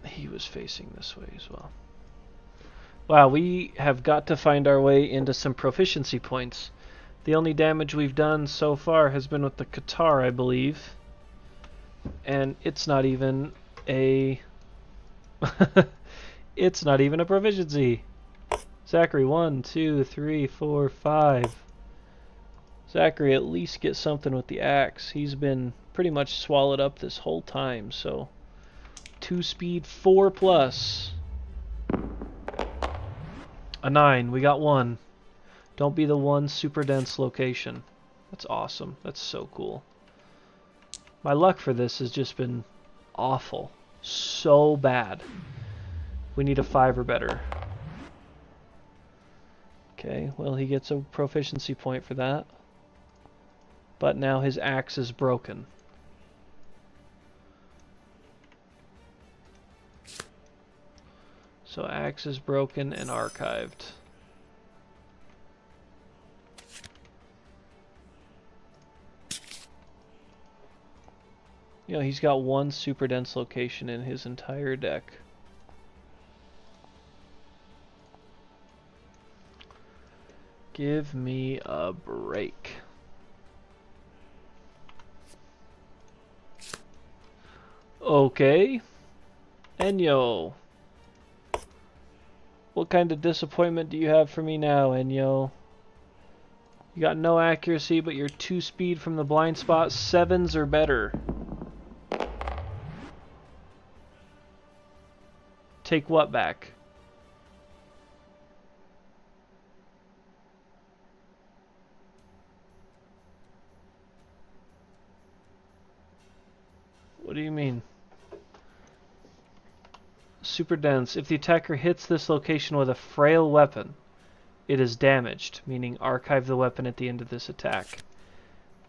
Speaker 1: He was facing this way as well. Wow, we have got to find our way into some proficiency points. The only damage we've done so far has been with the Qatar, I believe. And it's not even a... it's not even a proficiency. Zachary, 1, 2, 3, 4, 5. Zachary, at least get something with the axe. He's been pretty much swallowed up this whole time, so... 2 speed, 4 plus. A 9. We got 1. Don't be the one super dense location. That's awesome. That's so cool. My luck for this has just been awful. So bad. We need a 5 or better. Okay, well, he gets a proficiency point for that. But now his axe is broken. So axe is broken and archived. You know, he's got 1 super dense location in his entire deck. Give me a break. Okay. Enyo. What kind of disappointment do you have for me now, Enyo? You got no accuracy, but you're 2 speed from the blind spot. 7s or better. Take what back? What do you mean? Super dense. If the attacker hits this location with a frail weapon, it is damaged, meaning archive the weapon at the end of this attack.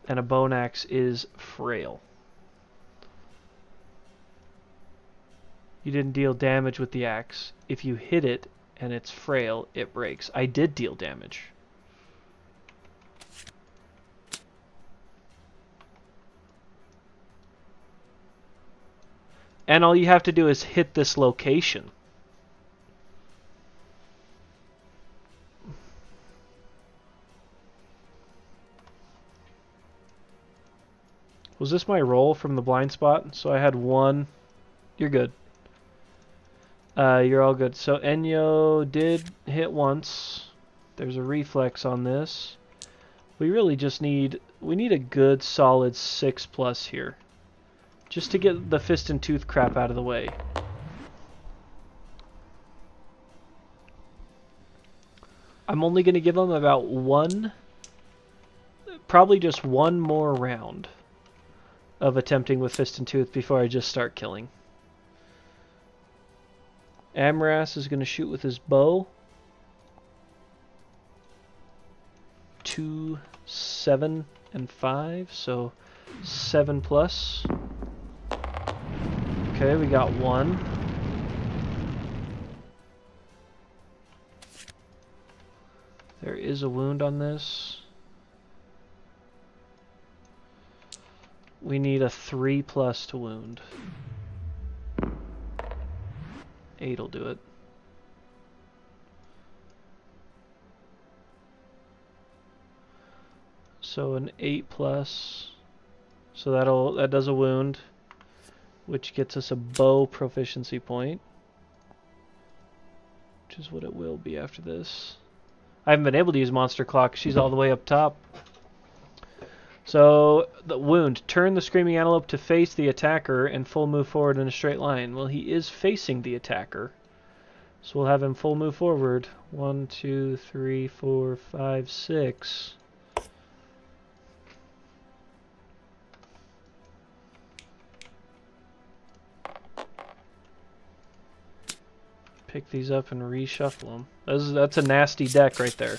Speaker 1: And a bone axe is frail. You didn't deal damage with the axe. If you hit it and it's frail, it breaks. I did deal damage. And all you have to do is hit this location. Was this my roll from the blind spot? So I had one. You're good. You're all good. So Enyo did hit once. There's a reflex on this. We really just need a good solid 6+ here. Just to get the fist and tooth crap out of the way. I'm only going to give him about probably just one more round of attempting with fist and tooth before I just start killing. Amaras is going to shoot with his bow. 2, 7, and 5, so 7+. Okay, we got 1. There is a wound on this. We need a 3+ to wound. 8 will do it. So an 8+. So that does a wound, which gets us a bow proficiency point, which is what it will be after this. I haven't been able to use Monster Clock. She's all the way up top. So the wound. Turn the Screaming Antelope to face the attacker and full move forward in a straight line. Well, he is facing the attacker. So we'll have him full move forward. 1, 2, 3, 4, 5, 6. Pick these up and reshuffle them. That's a nasty deck right there.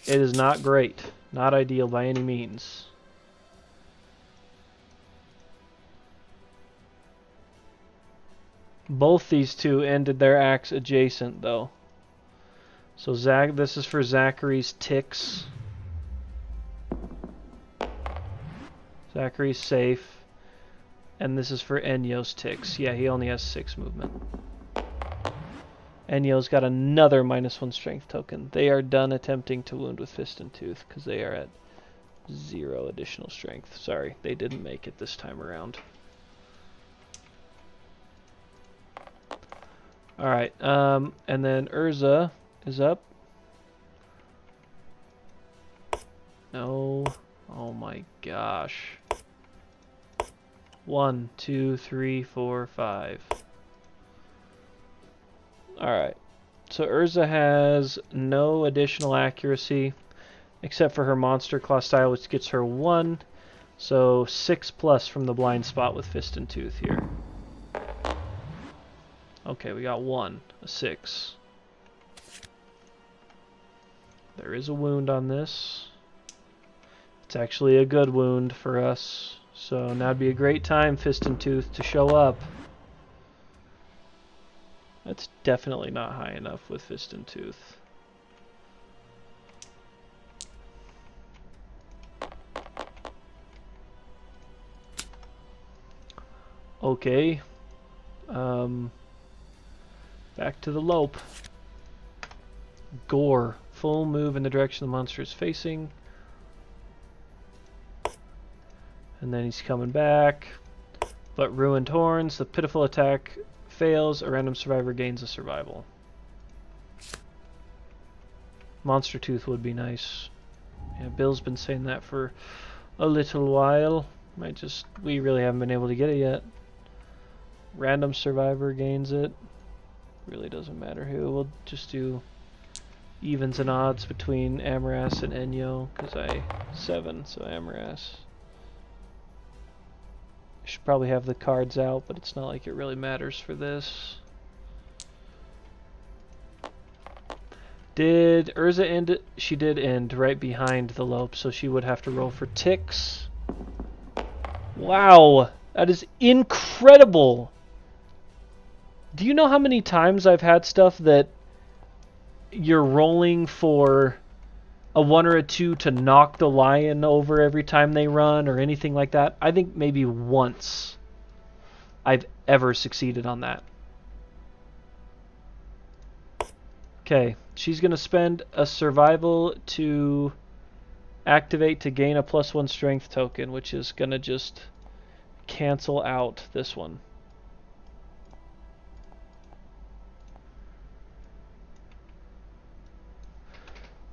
Speaker 1: It is not great. Not ideal by any means. Both these two ended their acts adjacent, though. So this is for Zachary's ticks. Zachary's safe. And this is for Enyo's ticks. Yeah, he only has 6 movement. Enyo's got another -1 strength token. They are done attempting to wound with fist and tooth because they are at 0 additional strength. Sorry, they didn't make it this time around. Alright, and then Urza is up. No. Oh my gosh. 1, 2, 3, 4, 5. Alright. So Urza has no additional accuracy except for her Monster Claw style, which gets her 1. So 6+ from the blind spot with fist and tooth here. Okay, we got 1, a 6. There is a wound on this. It's actually a good wound for us. So now would be a great time, fist and tooth, to show up. That's definitely not high enough with fist and tooth. Okay. Back to the lope. Gore. Full move in the direction the monster is facing. And then he's coming back. But Ruined Horns, the pitiful attack fails. A random survivor gains a survival. Monster Tooth would be nice. Yeah, Bill's been saying that for a little while. We really haven't been able to get it yet. Random survivor gains it. Really doesn't matter who. We'll just do evens and odds between Amaras and Enyo, because 7, so Amaras. Should probably have the cards out, but it's not like it really matters for this. Did Urza end it? She did end right behind the lope, so she would have to roll for ticks. Wow, that is incredible! Do you know how many times I've had stuff that you're rolling for a 1 or a 2 to knock the lion over every time they run or anything like that? I think maybe once I've ever succeeded on that. Okay, she's going to spend a survival to activate to gain a +1 strength token, which is going to just cancel out this one.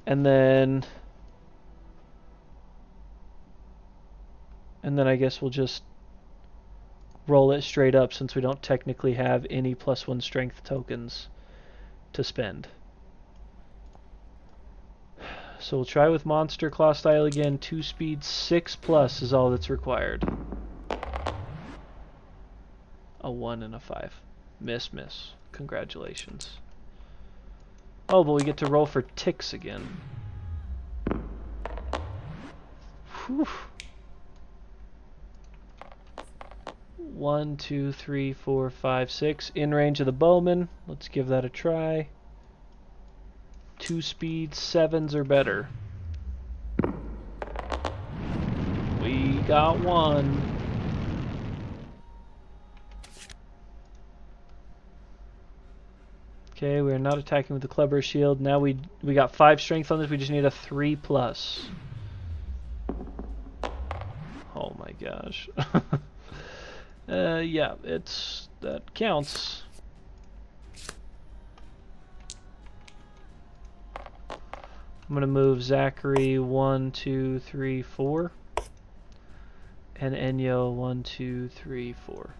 Speaker 1: And then I guess we'll just roll it straight up since we don't technically have any +1 strength tokens to spend. So we'll try with Monster Claw style again. 2 speed, 6+ is all that's required. A 1 and a 5. Miss. Congratulations. Oh, but we get to roll for ticks again. Whew. 1, 2, 3, 4, 5, 6. In range of the bowman. Let's give that a try. 2 speed, 7s or better. We got 1. Okay, we're not attacking with the Clever Shield. Now we got 5 strength on this. We just need a 3+. Oh my gosh. Yeah, that counts. I'm gonna move Zachary 1, 2, 3, 4, and Enyo 1, 2, 3, 4.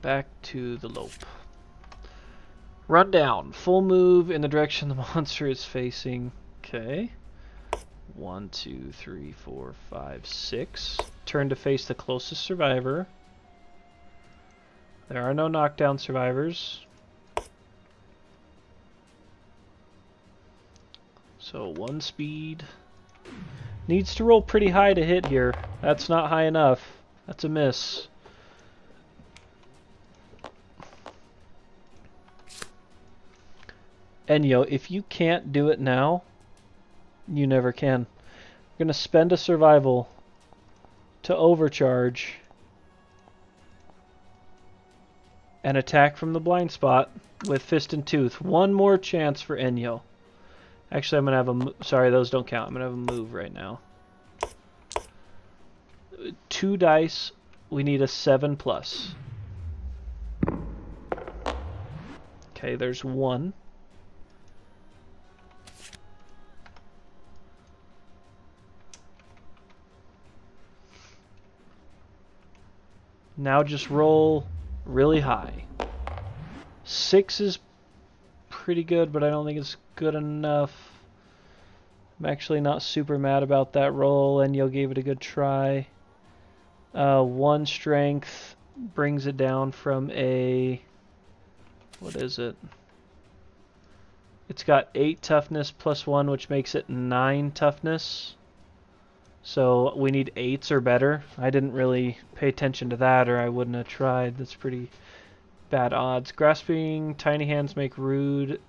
Speaker 1: Back to the lope. Run down. Full move in the direction the monster is facing. Okay. 1, 2, 3, 4, 5, 6. Turn to face the closest survivor. There are no knockdown survivors. So 1 speed. Needs to roll pretty high to hit here. That's not high enough. That's a miss. Enyo, if you can't do it now, you never can. We're going to spend a survival to overcharge and attack from the blind spot with Fist and Tooth. One more chance for Enyo. Actually, I'm going to have a... Sorry, those don't count. I'm going to have a move right now. 2 dice. We need a 7+. Okay, there's 1. Now just roll really high. 6 is pretty good, but I don't think it's good enough. I'm actually not super mad about that roll, and you gave it a good try. 1 strength brings it down from a... What is it? It's got 8 toughness plus 1, which makes it 9 toughness. So we need 8s or better. I didn't really pay attention to that, or I wouldn't have tried. That's pretty bad odds. Grasping tiny hands make rude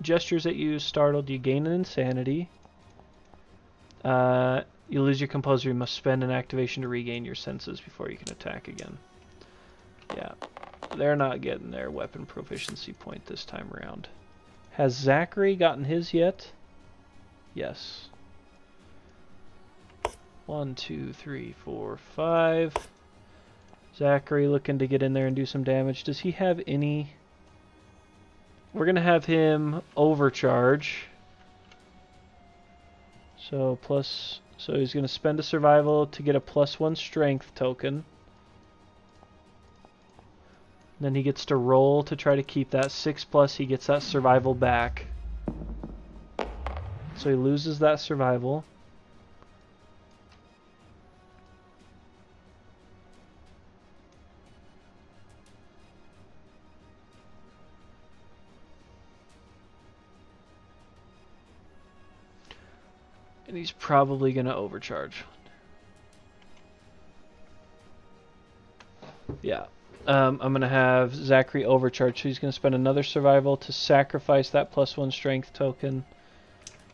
Speaker 1: gestures at you. Startled, you gain an insanity. You lose your composure. You must spend an activation to regain your senses before you can attack again. Yeah, they're not getting their weapon proficiency point this time around. Has Zachary gotten his yet? Yes. 1, 2, 3, 4, 5. Zachary looking to get in there and do some damage. Does he have any? We're going to have him overcharge. So he's going to spend a survival to get a +1 strength token. Then he gets to roll to try to keep that 6+. He gets that survival back. So he loses that survival. And he's probably going to overcharge. Yeah. I'm going to have Zachary overcharge. So he's going to spend another survival to sacrifice that +1 strength token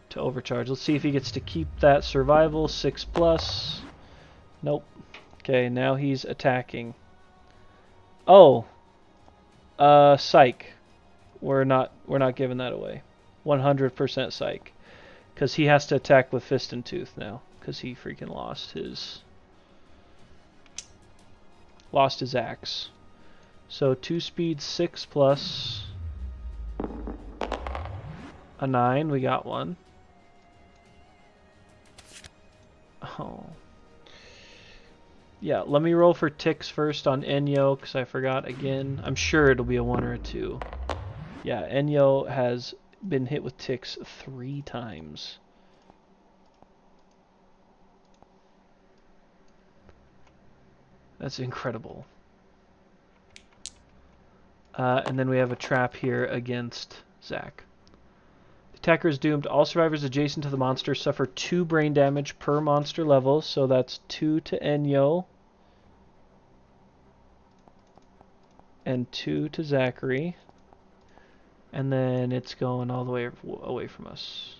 Speaker 1: to overcharge. Let's see if he gets to keep that survival. 6+. Nope. Okay, now he's attacking. Oh, Psych. We're not giving that away. 100% psych. Because he has to attack with Fist and Tooth now. Because he freaking lost his axe. So 2 speed, 6 plus a 9. We got one. Oh. Yeah, let me roll for ticks first on Enyo, because I forgot again. I'm sure it'll be a 1 or a 2. Yeah, Enyo has been hit with ticks 3 times. That's incredible. And then we have a trap here against Zach. The attacker is doomed. All survivors adjacent to the monster suffer 2 brain damage per monster level, so that's 2 to Enyo and 2 to Zachary. And then it's going all the way away from us.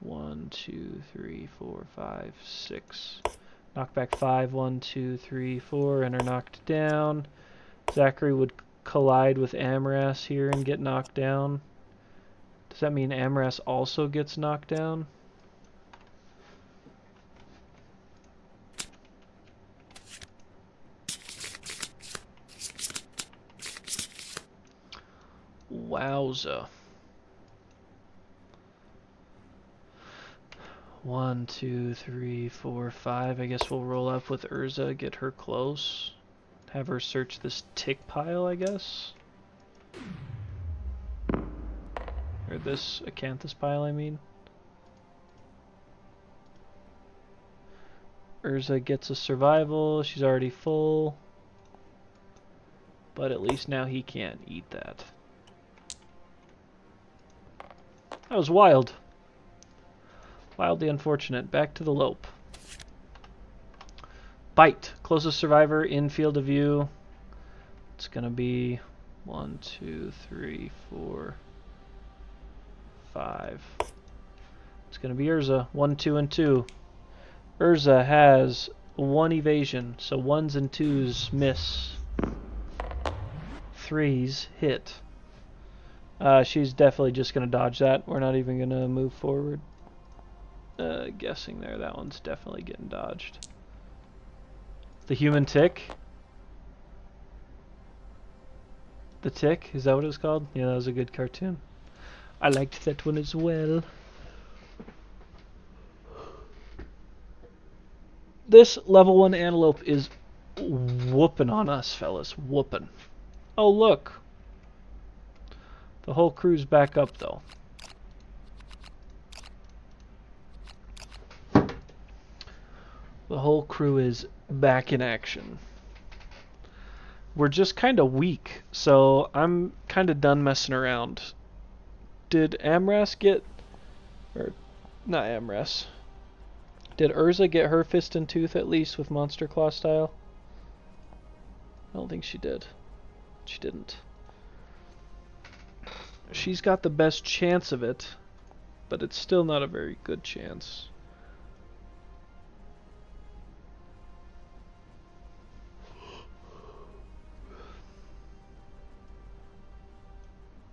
Speaker 1: 1, 2, 3, 4, 5, 6. Knockback 5, 1, 2, 3, 4, and are knocked down. Zachary would collide with Amras here and get knocked down. Does that mean Amras also gets knocked down? Wowza. 1, 2, 3, 4, 5. I guess we'll roll up with Urza, get her close. Have her search this tick pile, I guess. Or this acanthus pile, I mean. Urza gets a survival. She's already full. But at least now he can't eat that. That was wild. Wildly unfortunate. Back to the Lope. Bite. Closest survivor in field of view. It's going to be 1, 2, 3, 4, 5. It's going to be Urza. 1, 2, and 2. Urza has 1 evasion, so 1s and 2s miss. 3s hit. She's definitely just going to dodge that. We're not even going to move forward. Guessing there, that one's definitely getting dodged. The human tick. The Tick, is that what it's called? Yeah, that was a good cartoon. I liked that one as well. This level 1 antelope is whooping on us, fellas. Whooping. Oh, look. The whole crew's back up, though. The whole crew is back in action. We're just kind of weak, so I'm kind of done messing around. Did Amras get... Or, not Amras. Did Urza get her Fist and Tooth at least with Monster Claw style? I don't think she did. She didn't. She's got the best chance of it, but it's still not a very good chance.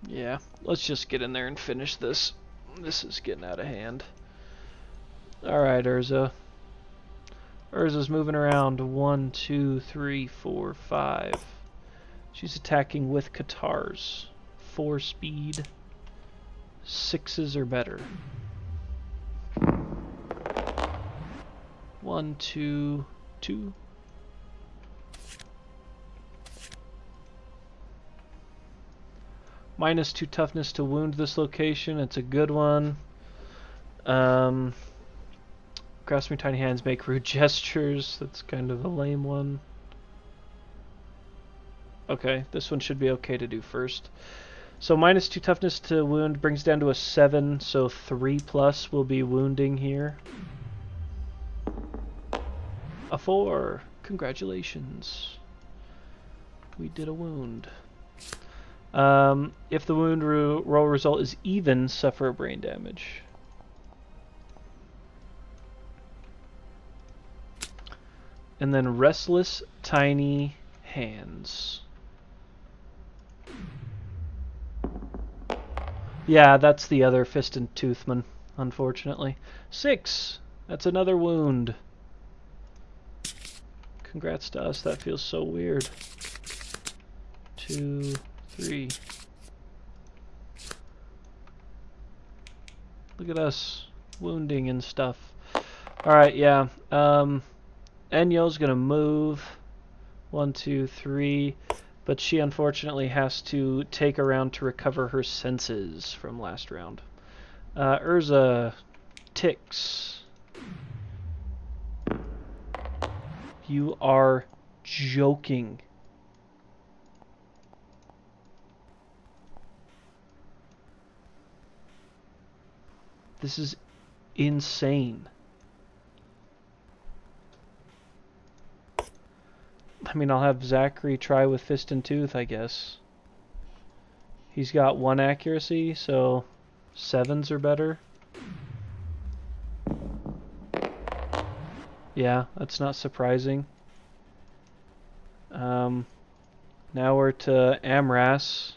Speaker 1: Yeah, let's just get in there and finish this. This is getting out of hand. Alright, Urza. Urza's moving around. 1, 2, 3, 4, 5. She's attacking with Katars. 4 speed. 6s or better. 1, 2, 2. -2 toughness to wound this location. It's a good one. Grasping tiny hands, make rude gestures. That's kind of a lame one. Okay, this one should be okay to do first. So -2 toughness to wound brings down to a 7, so 3+ will be wounding here. A 4. Congratulations. We did a wound. If the wound roll result is even, suffer brain damage. And then restless tiny hands. Yeah, that's the other Fist and Toothman, unfortunately. 6! That's another wound. Congrats to us, that feels so weird. 2, 3. Look at us, wounding and stuff. Alright, yeah. Enyo's gonna move. 1, 2, 3. But she unfortunately has to take a round to recover her senses from last round. Urza ticks. You are joking. This is insane. I mean, I'll have Zachary try with Fist and Tooth, I guess. He's got 1 accuracy, so 7s or better. Yeah, that's not surprising. Now we're to Amras,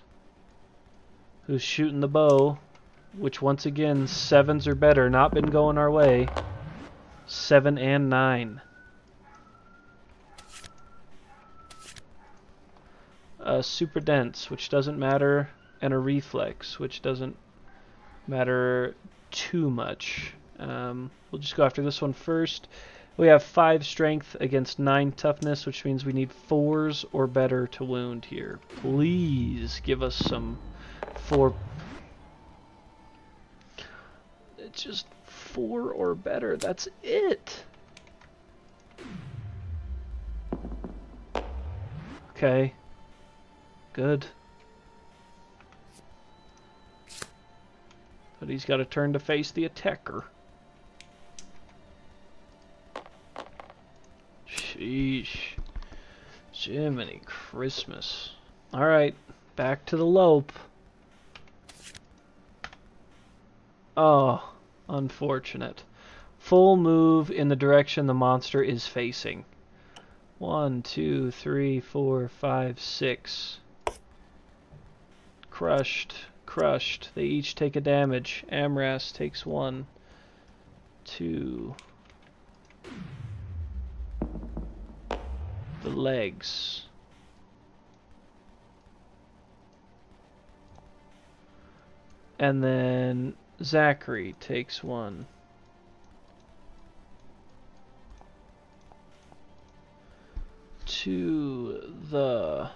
Speaker 1: who's shooting the bow, which once again, 7s or better, not been going our way. 7 and 9. Super dense, which doesn't matter, and a reflex, which doesn't matter too much. We'll just go after this one first. We have 5 strength against 9 toughness, which means we need 4s or better to wound here. Please give us some 4. It's just 4 or better. That's it. Okay. Good. But he's got to turn to face the attacker. Sheesh. Jiminy Christmas. Alright, back to the lope. Oh, unfortunate. Full move in the direction the monster is facing. 1, 2, 3, 4, 5, 6. Crushed. Crushed. They each take a damage. Amras takes 1, 2. The legs. And then Zachary takes 1. To the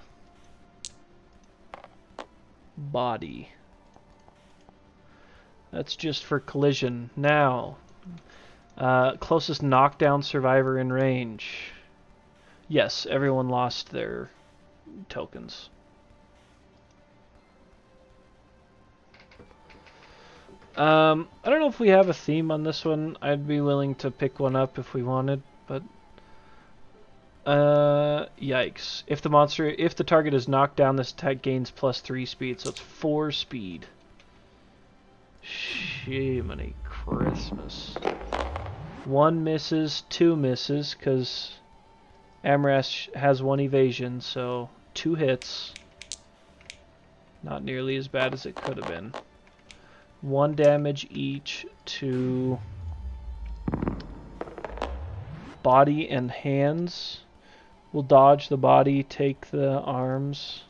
Speaker 1: body. That's just for collision. Now, closest knockdown survivor in range. Yes, everyone lost their tokens. I don't know if we have a theme on this one. I'd be willing to pick one up if we wanted, but yikes. If the target is knocked down, this attack gains +3 speed, so it's 4 speed. Shiminy Christmas. 1 misses, 2 misses, because Amras has 1 evasion, so 2 hits. Not nearly as bad as it could have been. 1 damage each to body and hands. We'll dodge the body, take the arms.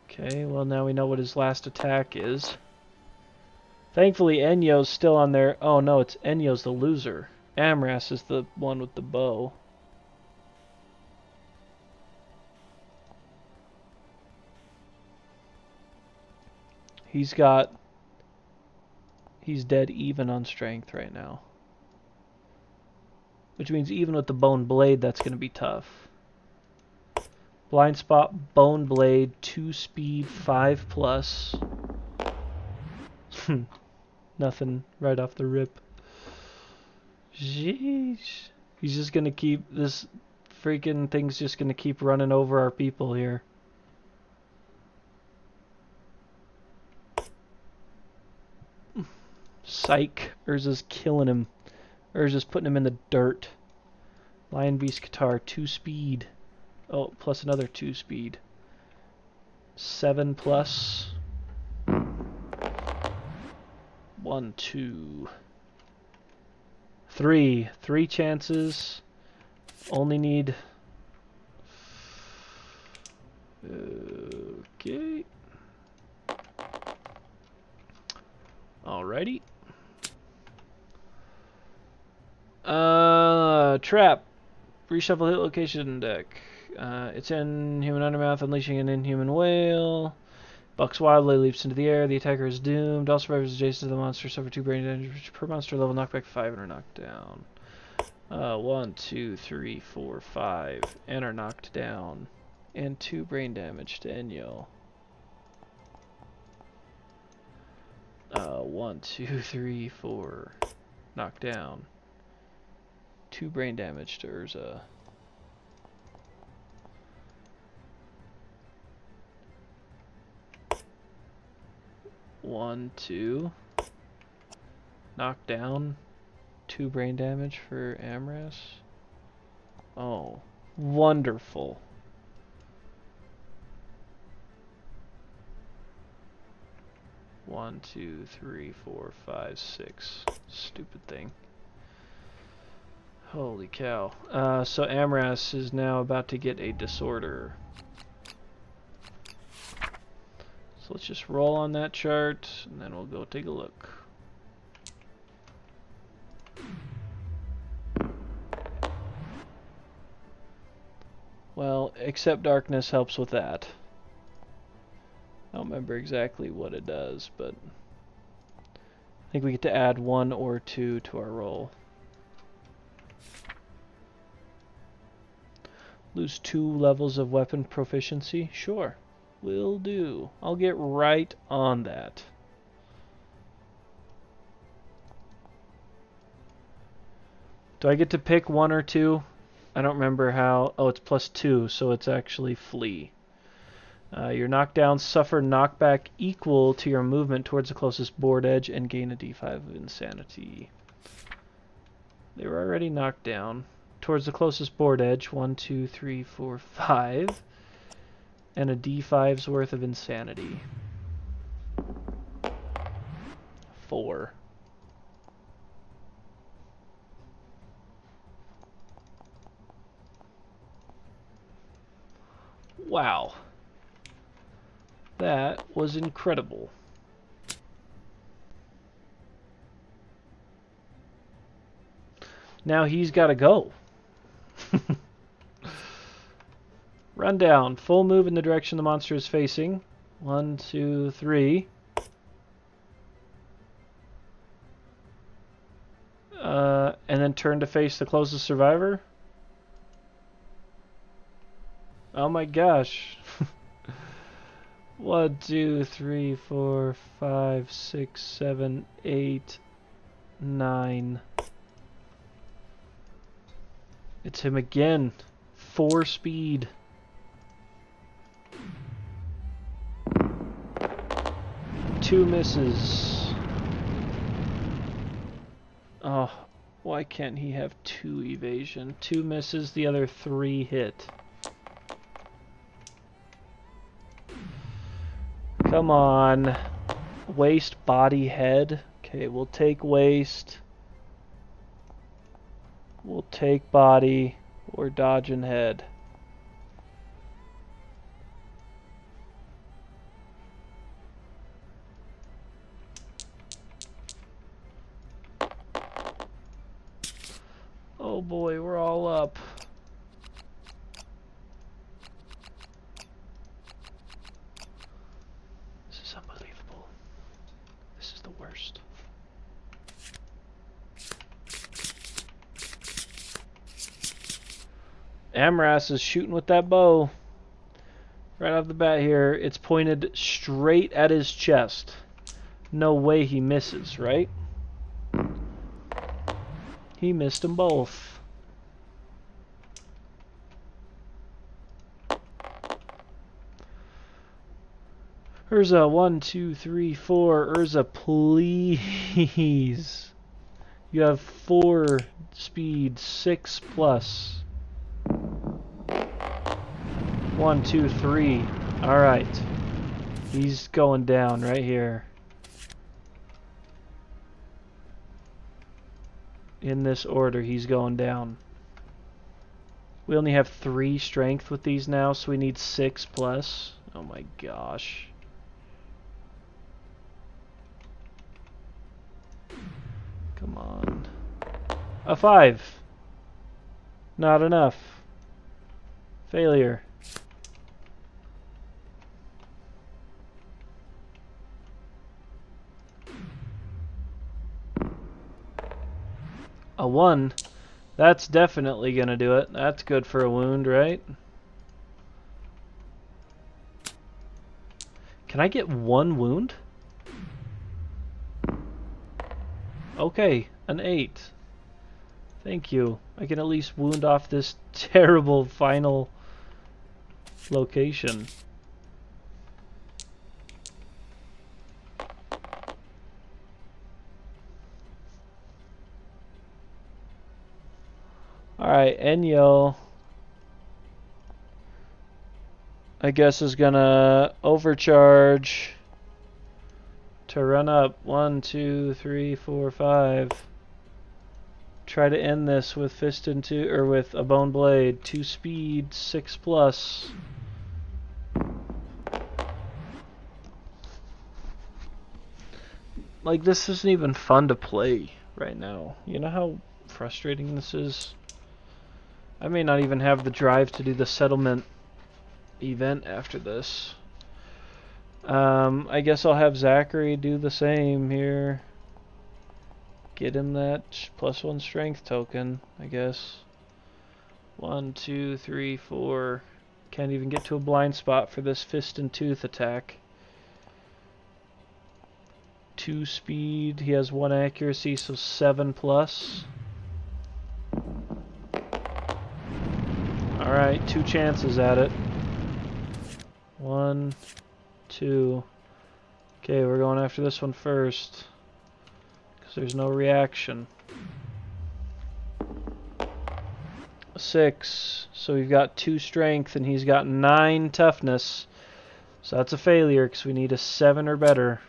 Speaker 1: Okay, well now we know what his last attack is. Thankfully Enyo's still on there. Oh no, it's Enyo's the loser. Amras is the one with the bow. He's dead even on strength right now. Which means even with the bone blade, that's going to be tough. Blind spot, bone blade, 2 speed, 5+. Nothing right off the rip. Jeez. He's just going to keep, this freaking thing's just going to keep running over our people here. Psych. Urza's killing him. Urza's putting him in the dirt. Lion Beast Guitar, 2 speed. Oh, plus another 2 speed. 7 plus. 1, 2, 3. 3 chances. Only need... Okay. Alrighty. Trap. Reshuffle hit location deck. It's Inhuman Undermouth, unleashing an Inhuman Whale. Bucks wildly, leaps into the air. The attacker is doomed. All survivors adjacent to the monster suffer 2 brain damage per monster level. Knockback 5 and are knocked down. 1, 2, 3, 4, 5. And are knocked down. And 2 brain damage to Enyo. 1, 2, 3, 4. Knocked down. 2 brain damage to Urza. One, 2. Knocked down. 2 brain damage for Amras. Oh, wonderful. One, 2, 3, 4, 5, 6. Stupid thing. Holy cow. So Amras is now about to get a disorder. So let's just roll on that chart, and then we'll go take a look. Well, Accept Darkness helps with that. I don't remember exactly what it does, but I think we get to add 1 or 2 to our roll. Lose 2 levels of weapon proficiency? Sure. Will do. I'll get right on that. Do I get to pick 1 or 2? I don't remember how. Oh, it's +2, so it's actually flee. Your knockdowns suffer knockback equal to your movement towards the closest board edge and gain a d5 of insanity. They were already knocked down. Towards the closest board edge, 1, 2, 3, 4, 5. And a d5's worth of insanity. 4. Wow. That was incredible. Now he's got to go. Rundown. Full move in the direction the monster is facing. 1, 2, 3. And then turn to face the closest survivor. Oh my gosh. 1, 2, 3, 4, 5, 6, 7, 8, 9. It's him again. 4 speed. Two misses. Oh, why can't he have 2 evasion? 2 misses, the other 3 hit. Come on. Waist, body, head. Okay, we'll take waist. We'll take body. We're dodging head. Oh boy, we're all up. This is unbelievable. This is the worst. Amras is shooting with that bow. Right off the bat here, it's pointed straight at his chest. No way he misses, right? He missed them both. Urza, 1, 2, 3, 4. Urza, please. You have 4 speed, 6 plus. 1, 2, 3. Alright. He's going down right here. In this order, he's going down. We only have 3 strength with these now, so we need 6 plus. Oh my gosh. Come on. A 5. Not enough. Failure. A 1. That's definitely gonna do it. That's good for a wound, right? Can I get 1 wound? Okay, an 8. Thank you. I can at least wound off this terrible final location. Alright, Enyo, I guess, is gonna overcharge to run up. 1, 2, 3, 4, 5. Try to end this with fist and 2, or with a bone blade. 2 speed, 6 plus. Like, this isn't even fun to play right now. You know how frustrating this is? I may not even have the drive to do the settlement event after this. I guess I'll have Zachary do the same here. Get him that +1 strength token, I guess. 1, 2, 3, 4. Can't even get to a blind spot for this fist and tooth attack. 2 speed. He has 1 accuracy, so 7 plus. Alright, 2 chances at it. 1, 2. Okay, we're going after this one first, because there's no reaction. 6. So we've got 2 strength, and he's got 9 toughness. So that's a failure, because we need a 7 or better.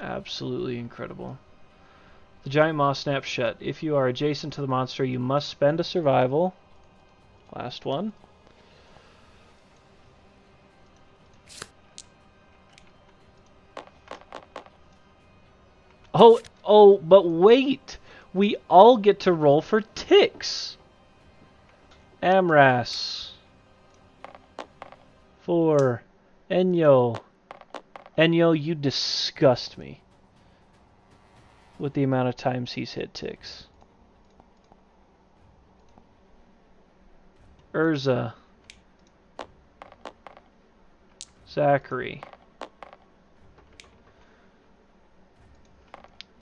Speaker 1: Absolutely incredible. The giant maw snaps shut. If you are adjacent to the monster, you must spend a survival. Last one. Oh, but wait! We all get to roll for ticks! Amras. 4. Enyo. Enyo, you disgust me with the amount of times he's hit ticks. Urza. Zachary.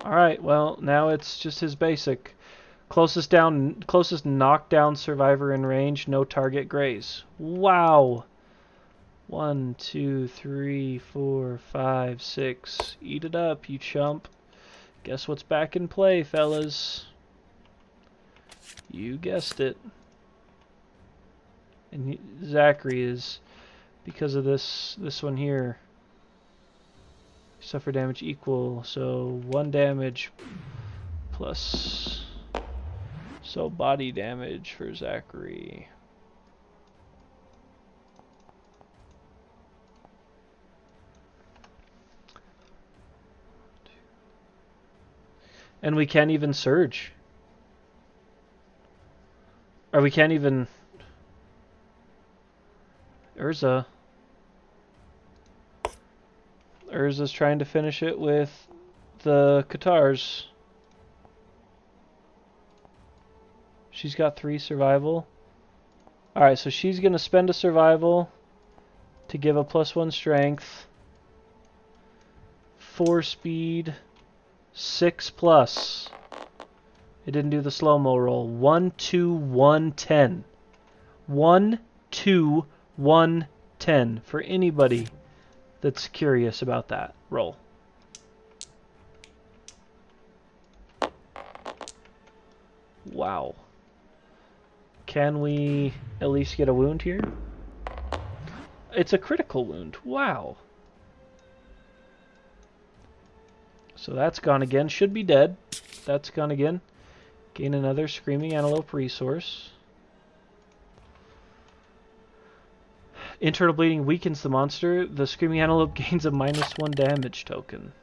Speaker 1: Alright, well, now it's just his basic. Closest knockdown survivor in range, no target graze. Wow! 1, 2, 3, 4, 5, 6. Eat it up, you chump. Guess what's back in play, fellas? You guessed it. And Zachary is, because of this one here, suffer damage equal, so 1 damage plus, so body damage for Zachary. And we can't even surge. Or we can't even... Urza's trying to finish it with the Katars. She's got 3 survival. Alright, so she's going to spend a survival to give a +1 strength. 4 speed. 6 plus. It didn't do the slow-mo roll. 1, 2, 1, 10. 1, 2, 1, 10. For anybody that's curious about that roll. Wow. Can we at least get a wound here? It's a critical wound. Wow. So that's gone again. Should be dead. That's gone again. Gain another Screaming Antelope resource. Internal bleeding weakens the monster. The Screaming Antelope gains a -1 damage token.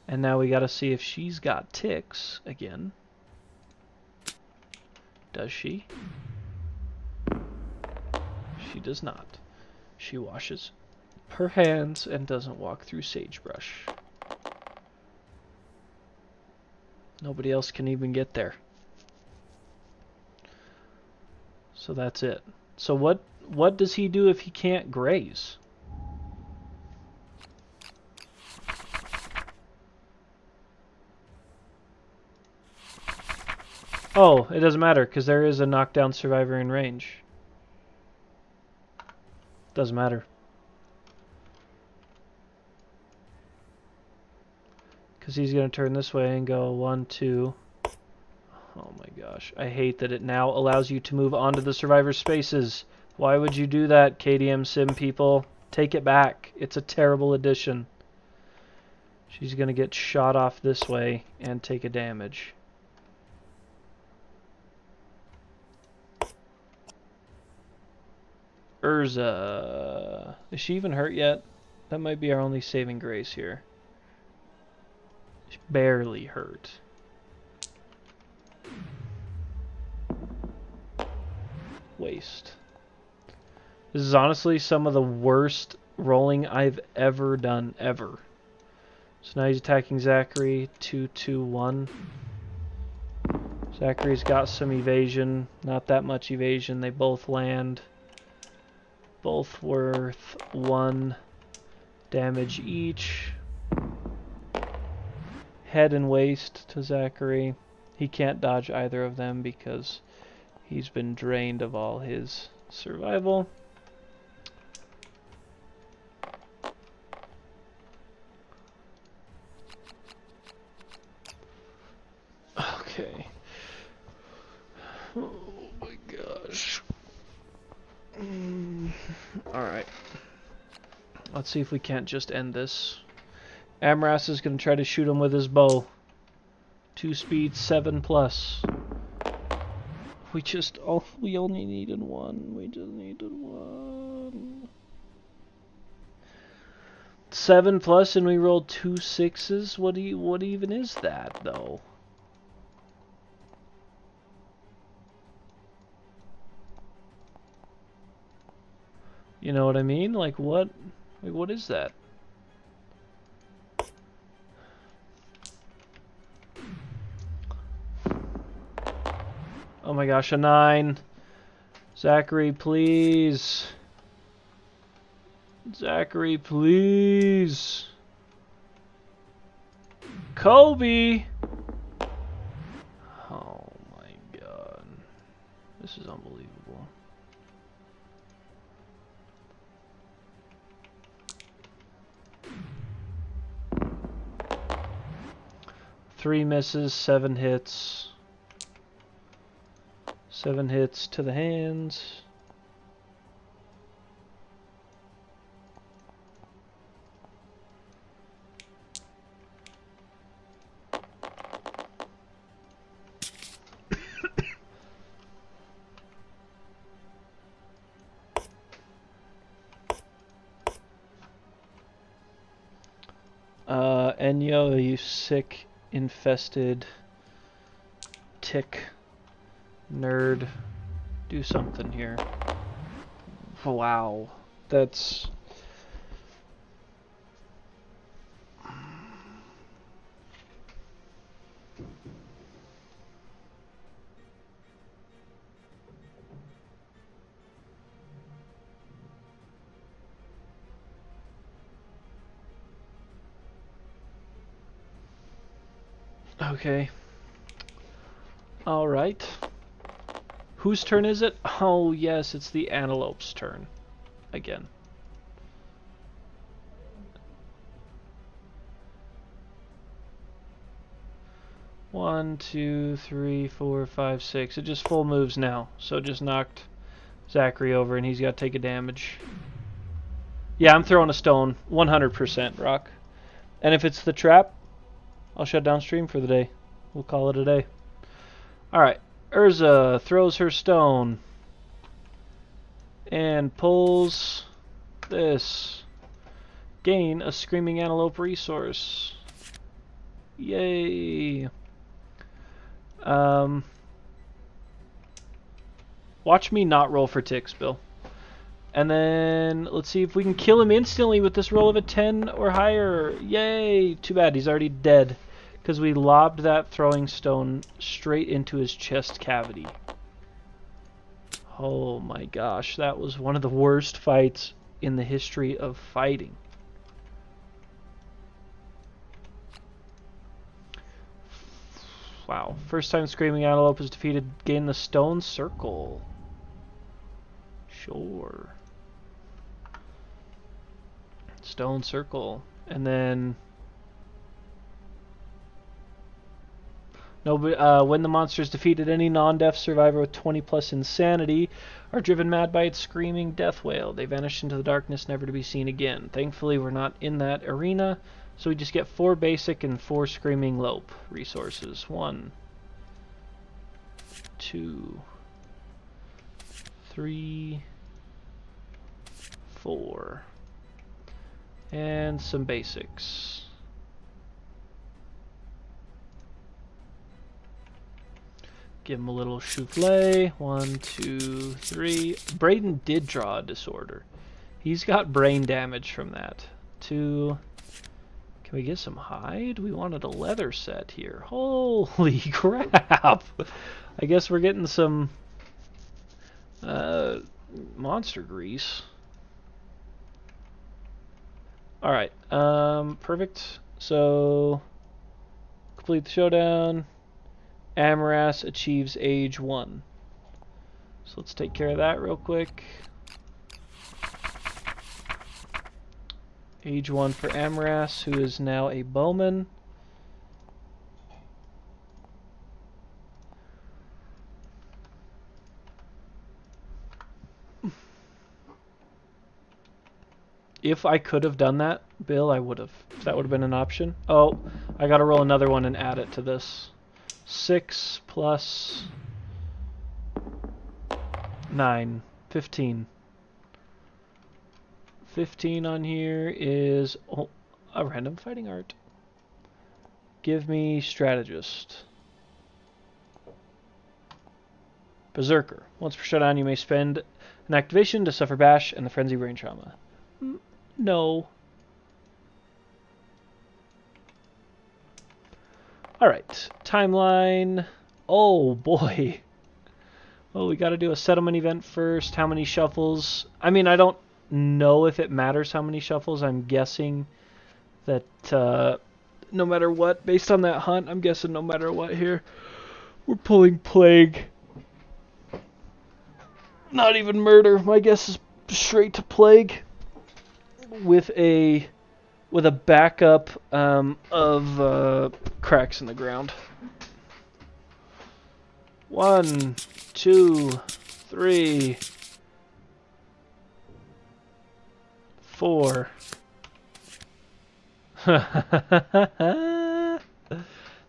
Speaker 1: And now we gotta see if she's got ticks again. Does she? She does not. She washes her hands and doesn't walk through sagebrush. Nobody else can even get there. So that's it. So what does he do if he can't graze? Oh, it doesn't matter because there is a knockdown survivor in range. Doesn't matter. Because he's going to turn this way and go 1, 2. Oh my gosh. I hate that it now allows you to move onto the survivor spaces. Why would you do that, KDM Sim people? Take it back. It's a terrible addition. She's going to get shot off this way and take a damage. Urza. Is she even hurt yet? That might be our only saving grace here. She's barely hurt. Waste. This is honestly some of the worst rolling I've ever done, ever. So now he's attacking Zachary. 2, 2, 1. Zachary's got some evasion. Not that much evasion. They both land. Both worth 1 damage each. Head and waist to Zachary. He can't dodge either of them because he's been drained of all his survival. Okay. Oh my gosh. Alright. Let's see if we can't just end this. Amras is going to try to shoot him with his bow. 2 speed, 7+. We only needed 1. We just needed 1. 7+ and we rolled 2 6s? What even is that, though? You know what I mean? Like what is that? Oh my gosh, a 9. Zachary, please. Zachary, please. Kobe! Oh my god. This is unbelievable. Three misses, 7 hits. 7 hits to the hands. Enyo, you sick, infested, tick, nerd, do something here. Wow, that's... Okay. Alright. Whose turn is it? Oh, yes, it's the antelope's turn. Again. 1, 2, 3, 4, 5, 6. It just full moves now. So it just knocked Zachary over and he's got to take a damage. Yeah, I'm throwing a stone. 100% rock. And if it's the trap, I'll shut down stream for the day. We'll call it a day. Alright. Urza throws her stone. And pulls this. Gain a Screaming Antelope resource. Yay. Watch me not roll for ticks, Bill. And then let's see if we can kill him instantly with this roll of a 10 or higher. Yay! Too bad he's already dead because we lobbed that throwing stone straight into his chest cavity. Oh my gosh, that was one of the worst fights in the history of fighting. Wow. First time Screaming Antelope is defeated, gain the Stone Circle. Sure. Stone Circle. And then... No, when the monster is defeated, any non-deaf survivor with 20 plus insanity are driven mad by its screaming death wail. They vanish into the darkness, never to be seen again. Thankfully, we're not in that arena, so we just get 4 basic and 4 screaming lope resources. 1, 2, 3, 4, and some basics. Give him a little souffle. 1, 2, 3. Braden did draw a disorder. He's got brain damage from that. 2. Can we get some hide? We wanted a leather set here. Holy crap! I guess we're getting some monster grease. Alright, perfect. So, complete the showdown. Amaras achieves age 1. So let's take care of that real quick. Age 1 for Amaras, who is now a bowman. If I could have done that, Bill, I would have. If that would have been an option. Oh, I gotta roll another one and add it to this. 6 plus 9. 15. 15 on here is a random fighting art. Give me strategist. Berserker. Once per showdown, you may spend an activation to suffer bash and the frenzy brain trauma. No. Alright, timeline. Oh boy. Well, we gotta do a settlement event first. How many shuffles? I mean, I don't know if it matters how many shuffles. I'm guessing that no matter what, based on that hunt, I'm guessing no matter what here, we're pulling plague. Not even murder. My guess is straight to plague with a backup of cracks in the ground. 1, 2, 3, 4.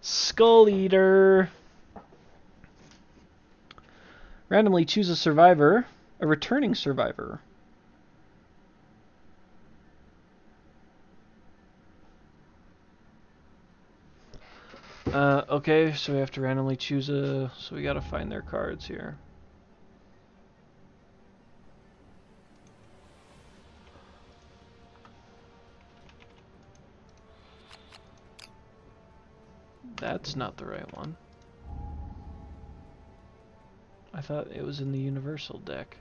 Speaker 1: Skull Eater. Randomly choose a survivor, a returning survivor. Okay, so we have to randomly choose a... So we gotta find their cards here. That's not the right one. I thought it was in the universal deck.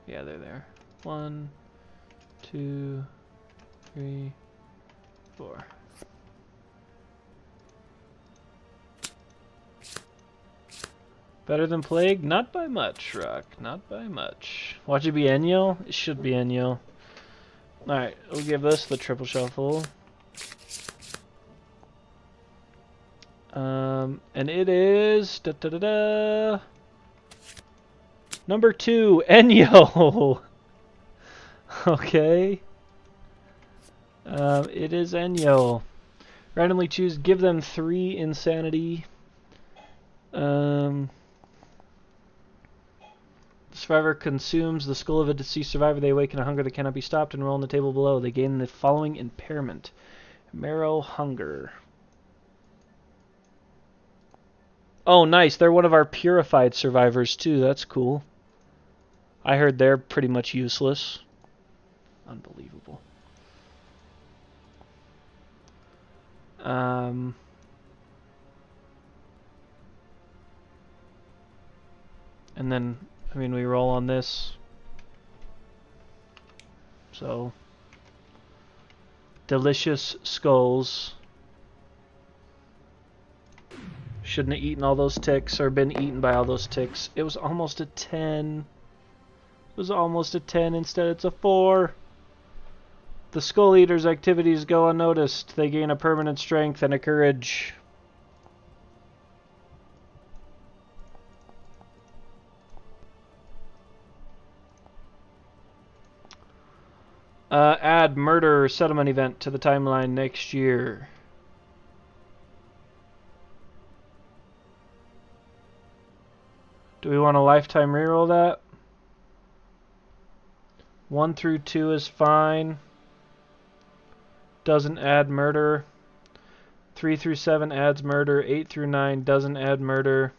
Speaker 1: Yeah, they're there. 1, 2, 3, 4. Better than Plague? Not by much, Rock. Not by much. Watch it be Enyo? It should be Enyo. Alright, we'll give this the triple shuffle. And it is number 2, Enyo. Okay. It is Enyo. Randomly choose, give them 3 insanity. The survivor consumes the skull of a deceased survivor. They awaken a hunger that cannot be stopped and roll on the table below. They gain the following impairment: marrow hunger. Oh, nice. They're one of our purified survivors, too. That's cool. I heard they're pretty much useless. Unbelievable. And then, I mean, we roll on this. So, delicious skulls. Shouldn't have eaten all those ticks or been eaten by all those ticks. It was almost a 10. It was almost a 10. Instead, it's a 4. The Skull Eater's activities go unnoticed. They gain a permanent strength and a courage. Add murder settlement event to the timeline next year. Do we want a lifetime reroll that? 1 through 2 is fine. Doesn't add murder. 3 through 7 adds murder. 8 through 9 doesn't add murder.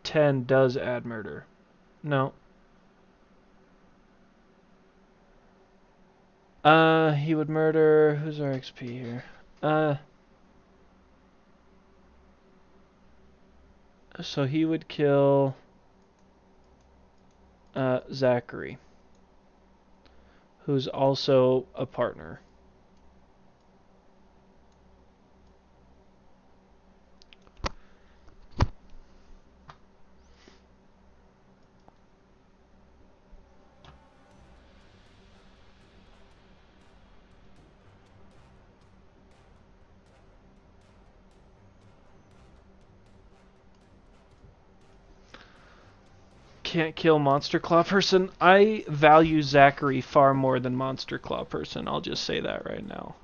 Speaker 1: 10 does add murder. No. He would murder... Who's our XP here? So he would kill... Zachary, who's also a partner. Can't kill Monster Claw Person. I value Zachary far more than Monster Claw Person. I'll just say that right now.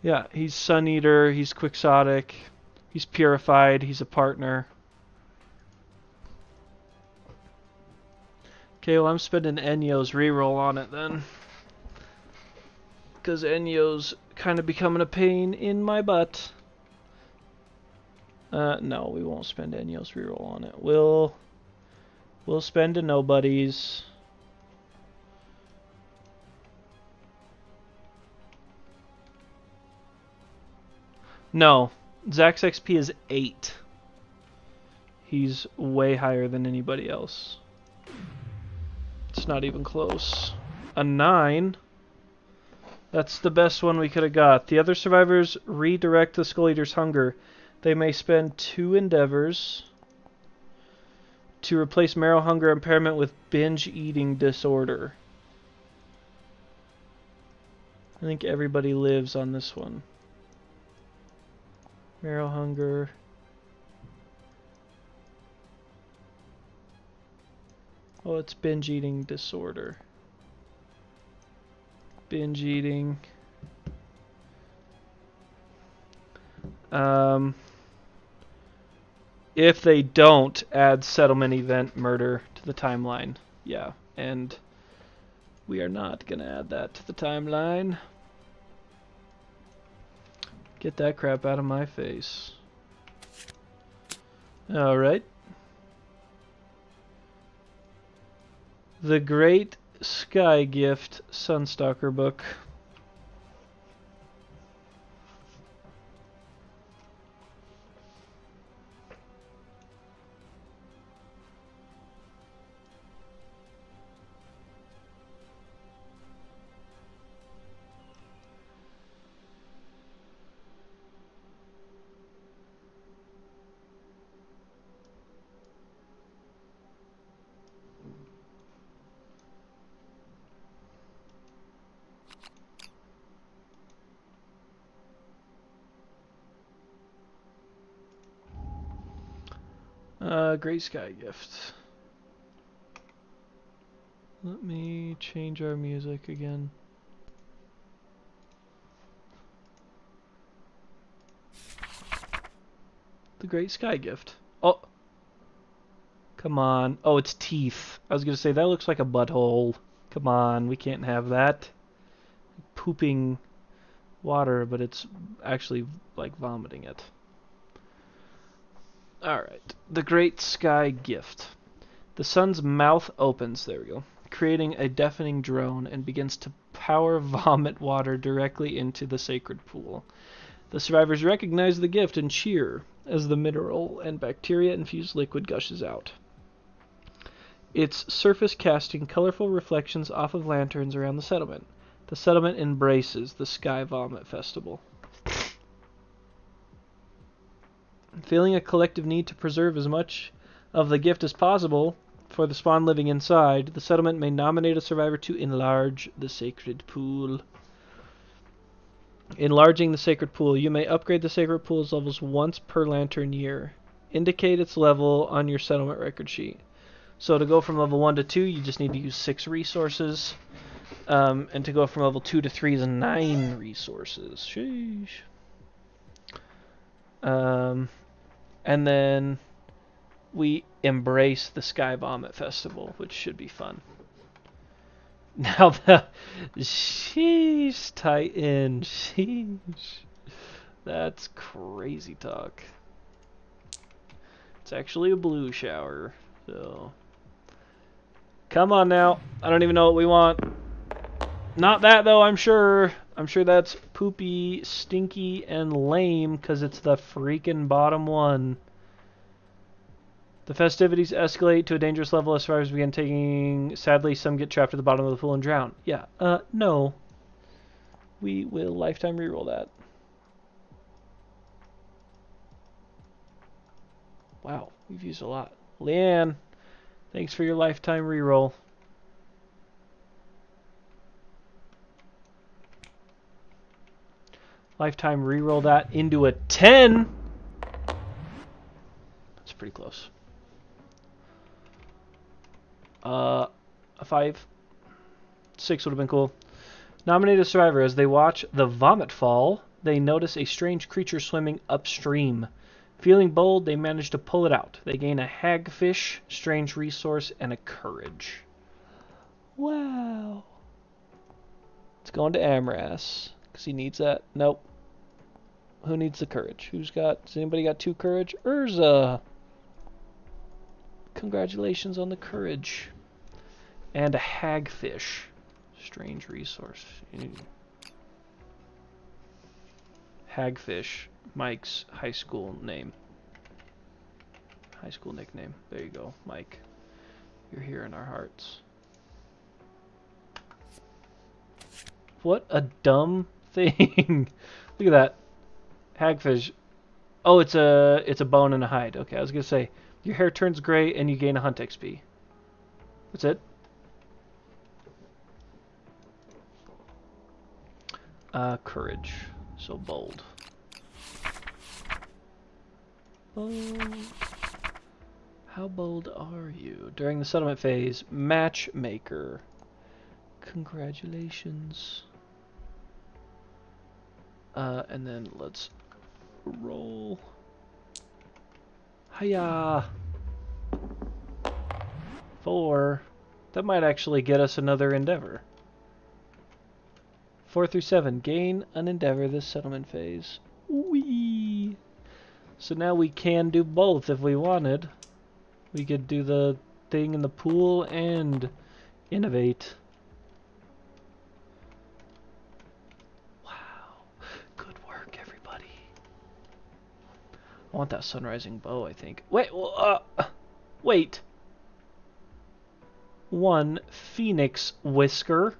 Speaker 1: Yeah, he's Sun Eater, he's Quixotic, he's Purified, he's a partner. Okay, well I'm spending Enyo's reroll on it then. Because Enyo's kind of becoming a pain in my butt. No, we won't spend Enyo's reroll on it. We'll spend a nobody's. No, Zach's XP is 8. He's way higher than anybody else. It's not even close. A 9. That's the best one we could have got. The other survivors redirect the Skull Eater's hunger. They may spend 2 endeavors to replace marrow hunger impairment with binge eating disorder. I think everybody lives on this one. Marrow hunger. Oh, it's binge eating disorder. Binge eating. If they don't add settlement event murder to the timeline. Yeah, and we are not going to add that to the timeline. Get that crap out of my face. Alright. The Great Sky Gift Sunstalker book. Great Sky Gift. Let me change our music again. The Great Sky Gift. Oh! Come on. Oh, it's teeth. I was gonna say, that looks like a butthole. Come on, we can't have that. Pooping water, but it's actually like vomiting it. Alright. The Great Sky Gift. The sun's mouth opens, there we go, creating a deafening drone and begins to power vomit water directly into the sacred pool. The survivors recognize the gift and cheer as the mineral and bacteria-infused liquid gushes out. Its surface casting colorful reflections off of lanterns around the settlement. The settlement embraces the Sky Vomit Festival. Feeling a collective need to preserve as much of the gift as possible for the spawn living inside, the settlement may nominate a survivor to enlarge the sacred pool. Enlarging the sacred pool. You may upgrade the sacred pool's levels once per lantern year. Indicate its level on your settlement record sheet. So to go from level 1 to 2, you just need to use 6 resources. And to go from level 2 to 3 is 9 resources. Sheesh. And then we embrace the Sky Vomit Festival, which should be fun. Now the... Sheesh, Titan. Sheesh. That's crazy talk. It's actually a blue shower, so... Come on now. I don't even know what we want. Not that, though, I'm sure. I'm sure that's poopy, stinky, and lame, because it's the freaking bottom one. The festivities escalate to a dangerous level as survivors begin taking... Sadly, some get trapped at the bottom of the pool and drown. Yeah, no. We will lifetime reroll that. Wow, we've used a lot. Leanne, thanks for your lifetime reroll. Lifetime reroll that into a 10. That's pretty close. A 5. 6 would have been cool. Nominate a survivor. As they watch the vomit fall, they notice a strange creature swimming upstream. Feeling bold, they manage to pull it out. They gain a hagfish, strange resource, and a courage. Wow. It's going to Amras, because he needs that. Nope. Who needs the courage? Has anybody got 2 courage? Urza! Congratulations on the courage. And a hagfish. Strange resource. Hagfish. Mike's high school name. High school nickname. There you go, Mike. You're here in our hearts. What a dumb thing. Look at that. Hagfish. Oh, it's a bone and a hide. Okay, I was gonna say your hair turns gray and you gain a hunt XP. That's it. Courage. So bold. Bold. How bold are you? During the settlement phase, matchmaker. Congratulations. And then let's roll. Hiya! 4. That might actually get us another endeavor. 4 through 7. Gain an endeavor this settlement phase. Whee! So now we can do both if we wanted. We could do the thing in the pool and innovate. Wow. Good work, everybody. I want that sunrising bow, I think. Wait, wait. 1 phoenix whisker.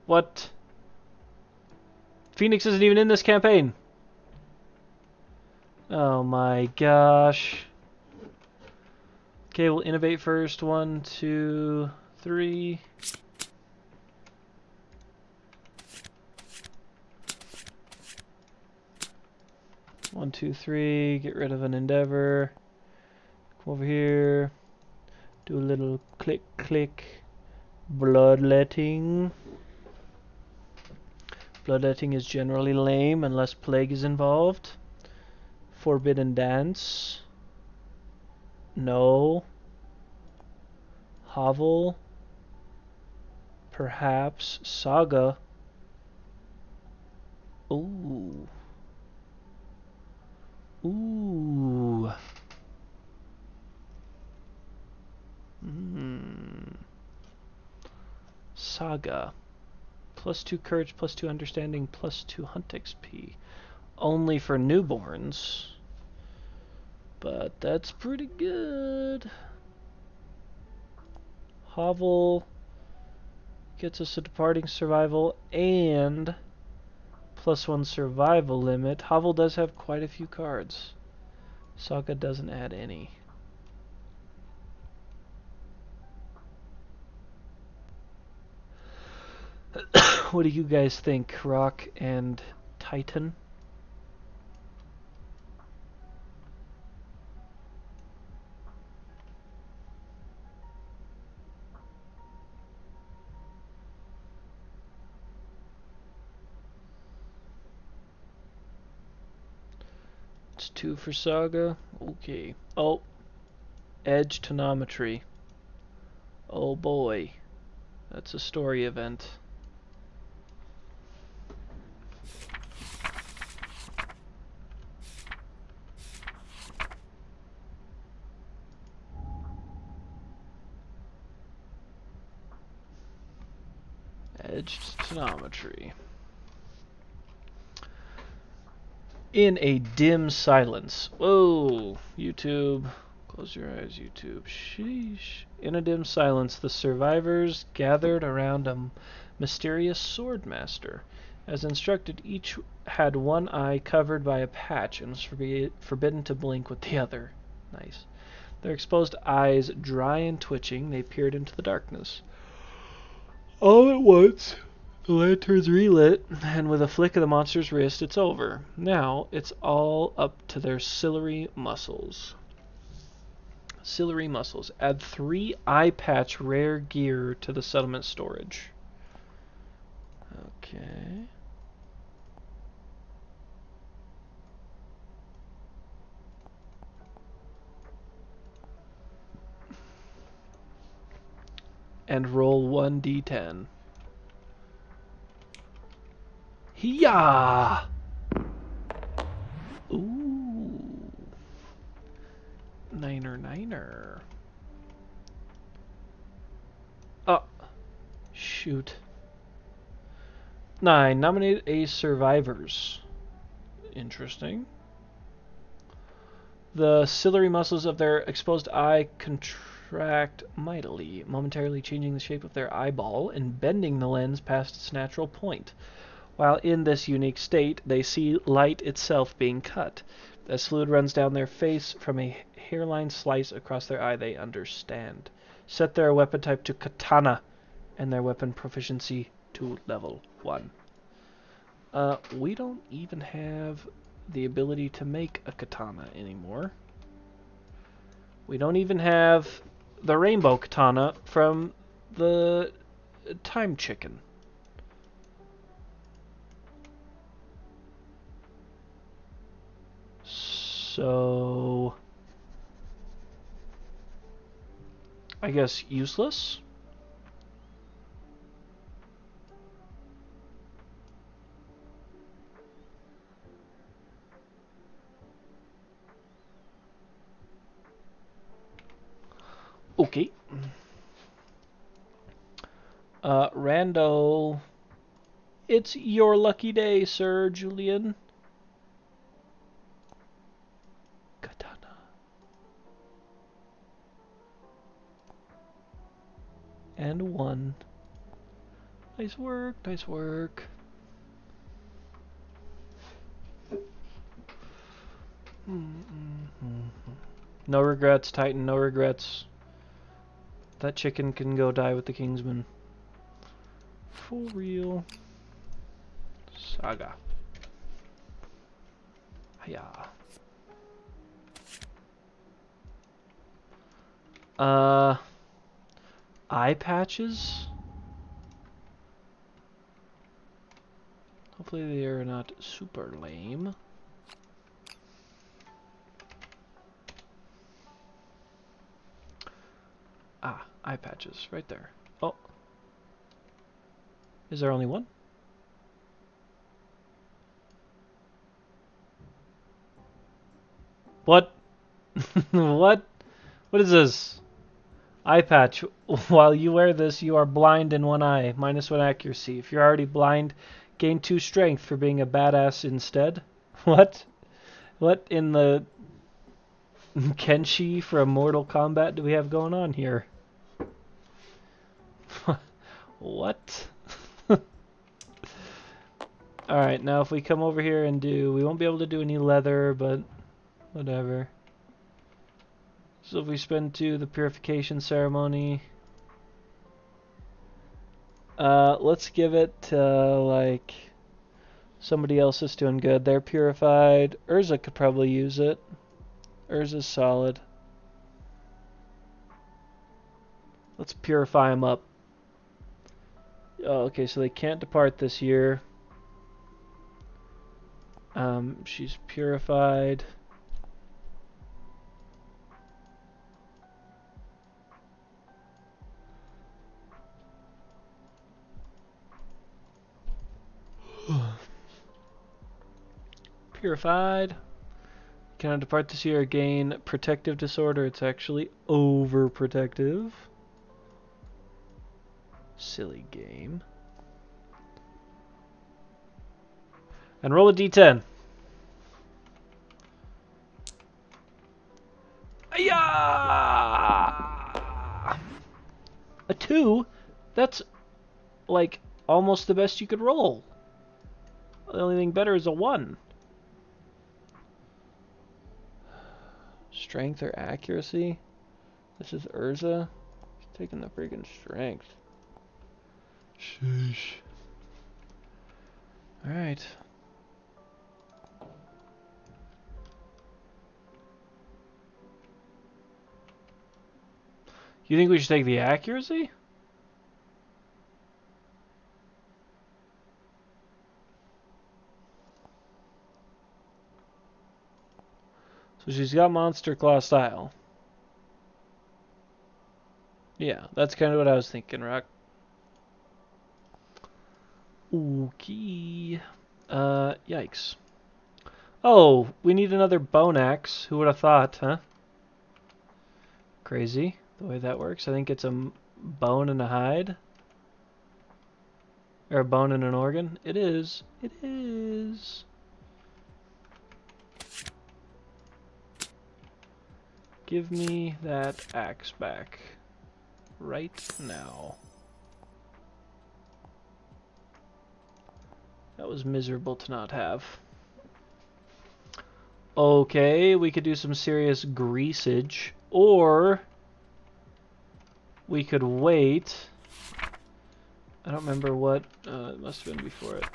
Speaker 1: What? Phoenix isn't even in this campaign. Oh my gosh. Okay, we'll innovate first. 1, 2, 3. One, 2, 3. Get rid of an endeavor. Come over here. Do a little click, click. Bloodletting. Bloodletting is generally lame unless plague is involved. Forbidden dance. No. Hovel. Perhaps. Saga. Ooh. Ooh. Saga. +2 courage, +2 understanding, +2 hunt XP. Only for newborns. But that's pretty good. Hovel gets us a departing survival and +1 survival limit. Hovel does have quite a few cards. Saga doesn't add any. What do you guys think, Rock and Titan? It's 2 for Saga. Okay. Oh. Edge Tonometry. Oh boy. That's a story event. Edged Tonometry. In a dim silence. Whoa, YouTube. Close your eyes, YouTube. Sheesh. In a dim silence, the survivors gathered around a mysterious swordmaster. As instructed, each had one eye covered by a patch and was forbidden to blink with the other. Nice. Their exposed eyes dry and twitching, they peered into the darkness. All at once, the lanterns relit, and with a flick of the monster's wrist, it's over. Now, it's all up to their ciliary muscles. Ciliary muscles. Add 3 eye patch rare gear to the settlement storage. Okay. And roll 1d10. Hiya! Ooh. Niner. Oh. Shoot. 9. Nominate a survivors. Interesting. The ciliary muscles of their exposed eye contract mightily, momentarily changing the shape of their eyeball and bending the lens past its natural point. While in this unique state, they see light itself being cut. As fluid runs down their face from a hairline slice across their eye, they understand. Set their weapon type to katana and their weapon proficiency to level 1. We don't even have the ability to make a katana anymore. We don't even have the rainbow katana from the time chicken. So I guess useless. Okay. Rando, it's your lucky day, Sir Julian. Katana. And 1. Nice work, nice work. No regrets, Titan, no regrets. That chicken can go die with the Kingsman. For real. Saga. Yeah. Eye patches? Hopefully they are not super lame. Ah, eye patches, right there. Oh. Is there only one? What? What? What is this? Eye patch. While you wear this, you are blind in one eye. -1 accuracy. If you're already blind, gain 2 strength for being a badass instead. What? What in the Kenshi from Mortal Kombat do we have going on here? What? Alright, now if we come over here and do... We won't be able to do any leather, but whatever. So if we spend 2, the purification ceremony... let's give it to, like... Somebody else is doing good. They're purified. Urza could probably use it. Urza's solid. Let's purify them up. Oh, okay, so they can't depart this year. She's purified. Purified. Cannot depart this year. Gain protective disorder. It's actually overprotective. Silly game. And roll a d10. Ayah! A 2? That's like almost the best you could roll. The only thing better is a 1. Strength or accuracy? This is Urza. He's taking the freaking strength. Sheesh. Alright. You think we should take the accuracy? So she's got Monster Claw style. Yeah, that's kind of what I was thinking, Rock. Okay. Yikes. Oh, we need another bone axe. Who would have thought, huh? Crazy, the way that works. I think it's a bone and a hide. Or a bone and an organ. It is. It is. Give me that axe back. Right now. That was miserable to not have. Okay, we could do some serious greasage. Or we could wait. I don't remember what... it must have been before it.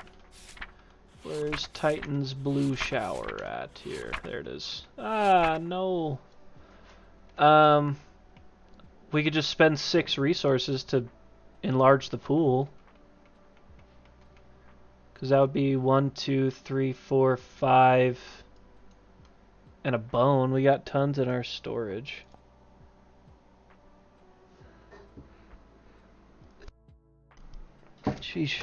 Speaker 1: Where's Titan's blue shower at here? There it is. Ah, no. We could just spend 6 resources to enlarge the pool. Because that would be 1, 2, 3, 4, 5, and a bone. We got tons in our storage. Sheesh.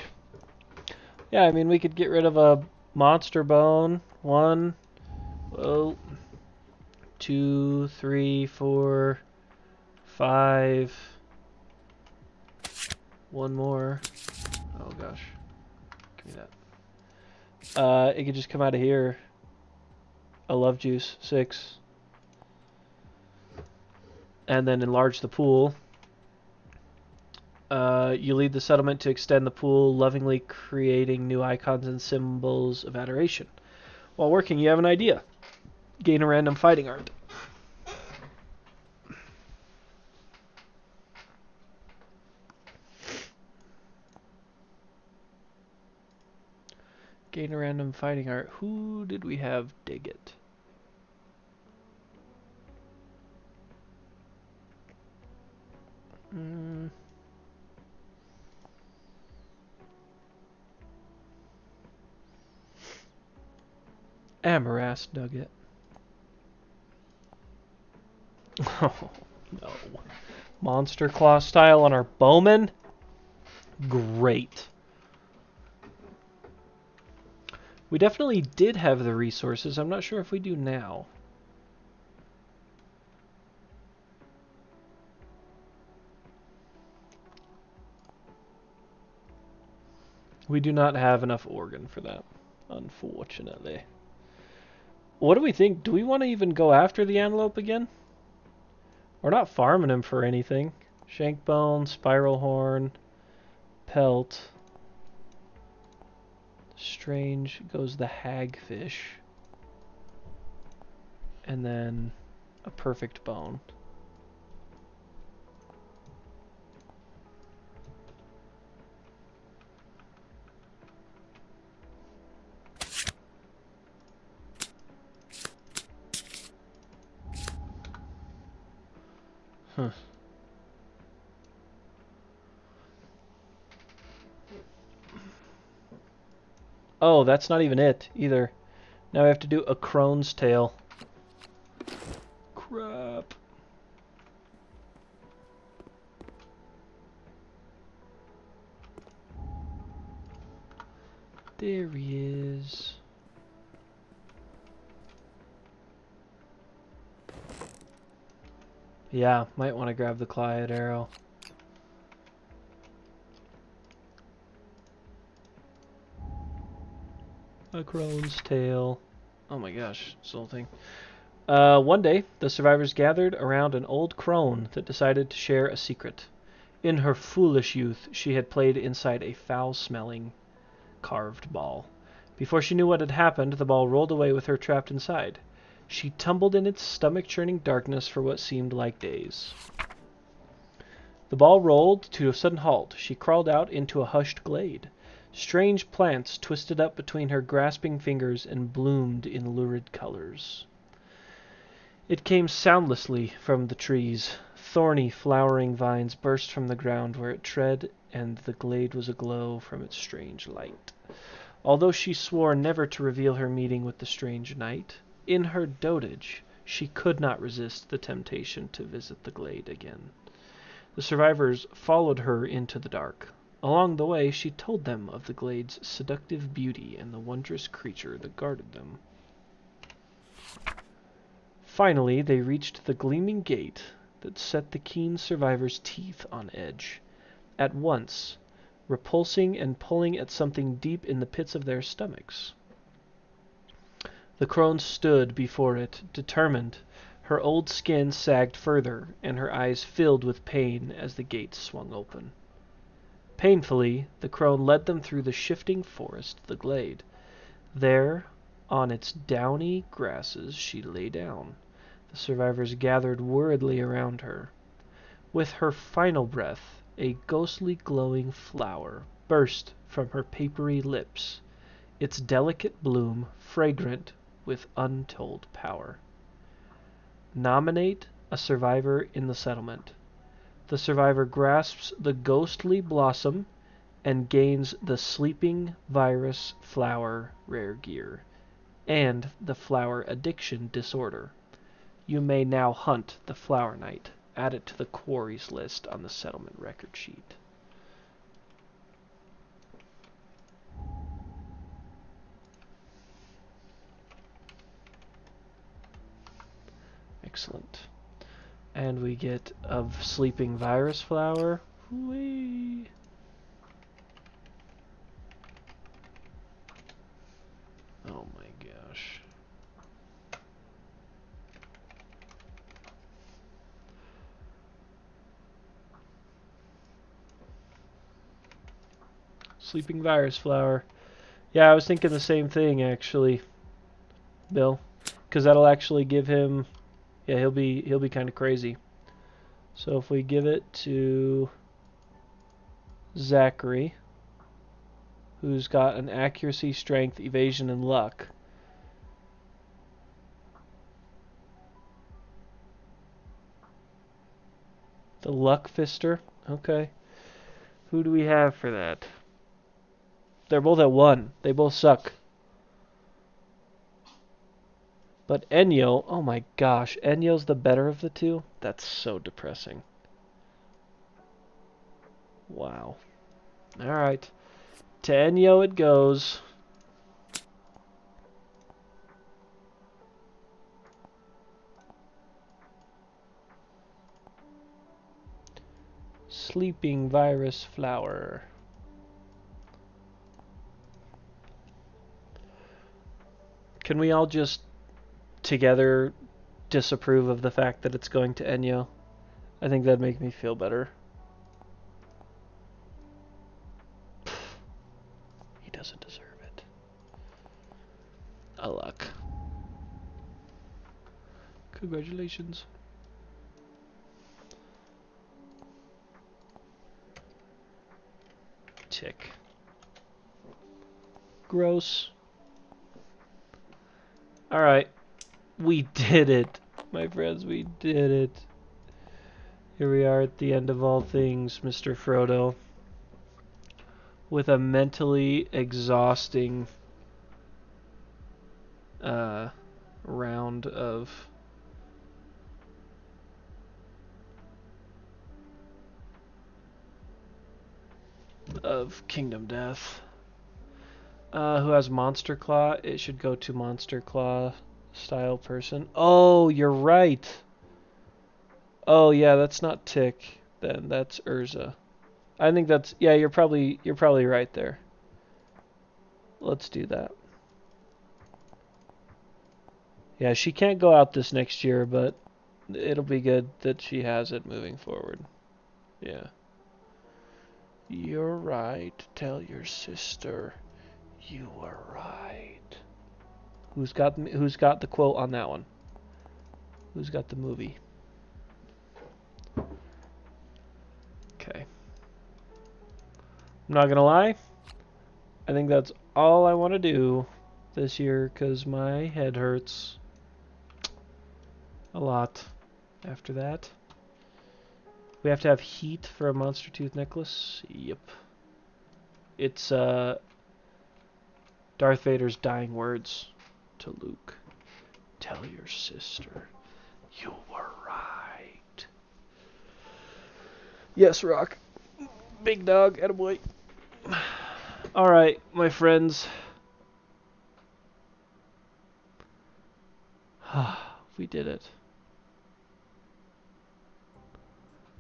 Speaker 1: Yeah, I mean, we could get rid of a monster bone. 1, 2, 3, 4, 5. 1 more. Oh gosh. Give me that. It could just come out of here. A love juice. 6. And then enlarge the pool. You lead the settlement to extend the pool, lovingly creating new icons and symbols of adoration. While working, you have an idea. Gain a random fighting art. Gain a random fighting art. Who did we have dig it? Amaras dug it. Oh, no. Monster Claw style on our bowman? Great. We definitely did have the resources. I'm not sure if we do now. We do not have enough organ for that, unfortunately. What do we think? Do we want to even go after the antelope again? We're not farming him for anything. Shank bone, spiral horn, pelt. Strange goes the hagfish. And then a perfect bone. Huh. Oh, that's not even it either. Now we have to do a crone's tail. Crap. There he is. Yeah, might want to grab the Clyde arrow. A crone's tail. Oh my gosh, this whole thing. One day, the survivors gathered around an old crone that decided to share a secret. In her foolish youth, she had played inside a foul-smelling carved ball. Before she knew what had happened, the ball rolled away with her trapped inside. She tumbled in its stomach-churning darkness for what seemed like days. The ball rolled to a sudden halt. She crawled out into a hushed glade. Strange plants twisted up between her grasping fingers and bloomed in lurid colors. It came soundlessly from the trees. Thorny, flowering vines burst from the ground where it tread, and the glade was aglow from its strange light. Although she swore never to reveal her meeting with the strange knight, in her dotage she could not resist the temptation to visit the glade again. The survivors followed her into the dark. Along the way, she told them of the glade's seductive beauty and the wondrous creature that guarded them. Finally, they reached the gleaming gate that set the keen survivors' teeth on edge. At once, repulsing and pulling at something deep in the pits of their stomachs. The crone stood before it, determined. Her old skin sagged further, and her eyes filled with pain as the gate swung open. Painfully, the crone led them through the shifting forest to the glade. There, on its downy grasses, she lay down. The survivors gathered worriedly around her. With her final breath, a ghostly glowing flower burst from her papery lips, its delicate bloom fragrant with untold power. Nominate a survivor in the settlement. The survivor grasps the ghostly blossom and gains the sleeping virus flower rare gear and the flower addiction disorder. You may now hunt the Flower Knight. Add it to the quarries list on the settlement record sheet. Excellent. And we get a sleeping virus flower. Whee! Oh my gosh. Sleeping virus flower. Yeah, I was thinking the same thing actually, Bill, because that'll actually give him. Yeah, he'll be kind of crazy. So if we give it to Zachary, who's got an accuracy, strength, evasion, and luck. The Luck Fister? Okay. Who do we have for that? They're both at 1. They both suck. But Enyo, oh my gosh, Enyo's the better of the two? That's so depressing. Wow. Alright. To Enyo it goes. Sleeping Virus Flower. Can we all just together disapprove of the fact that it's going to Enyo? I think that'd make me feel better. He doesn't deserve it. A luck. Congratulations. Tick. Gross. Alright. We did it. My friends, we did it. Here we are at the end of all things, Mr. Frodo. With a mentally exhausting round of Kingdom Death. Who has Monster Claw? It should go to Monster Claw style person. Oh, you're right. Oh yeah, that's not Tick. Then that's Urza. I think that's, yeah, you're probably right there. Let's do that. Yeah, she can't go out this next year, but it'll be good that she has it moving forward. Yeah. You're right. Tell your sister you were right. Who's got the quote on that one? Who's got the movie? Okay. I'm not gonna lie. I think that's all I want to do this year because my head hurts a lot after that. We have to have heat for a monster tooth necklace. Yep. It's Darth Vader's dying words to Luke. Tell your sister you were right. Yes, Rock. Big dog, attaboy. Alright, my friends. We did it.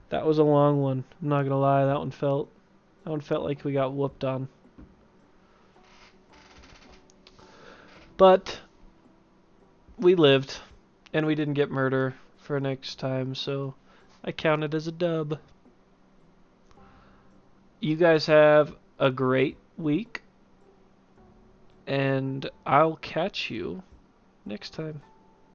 Speaker 1: That was a long one. I'm not gonna lie, that one felt like we got whooped on. But we lived, and we didn't get murder for next time, so I count it as a dub. You guys have a great week, and I'll catch you next time.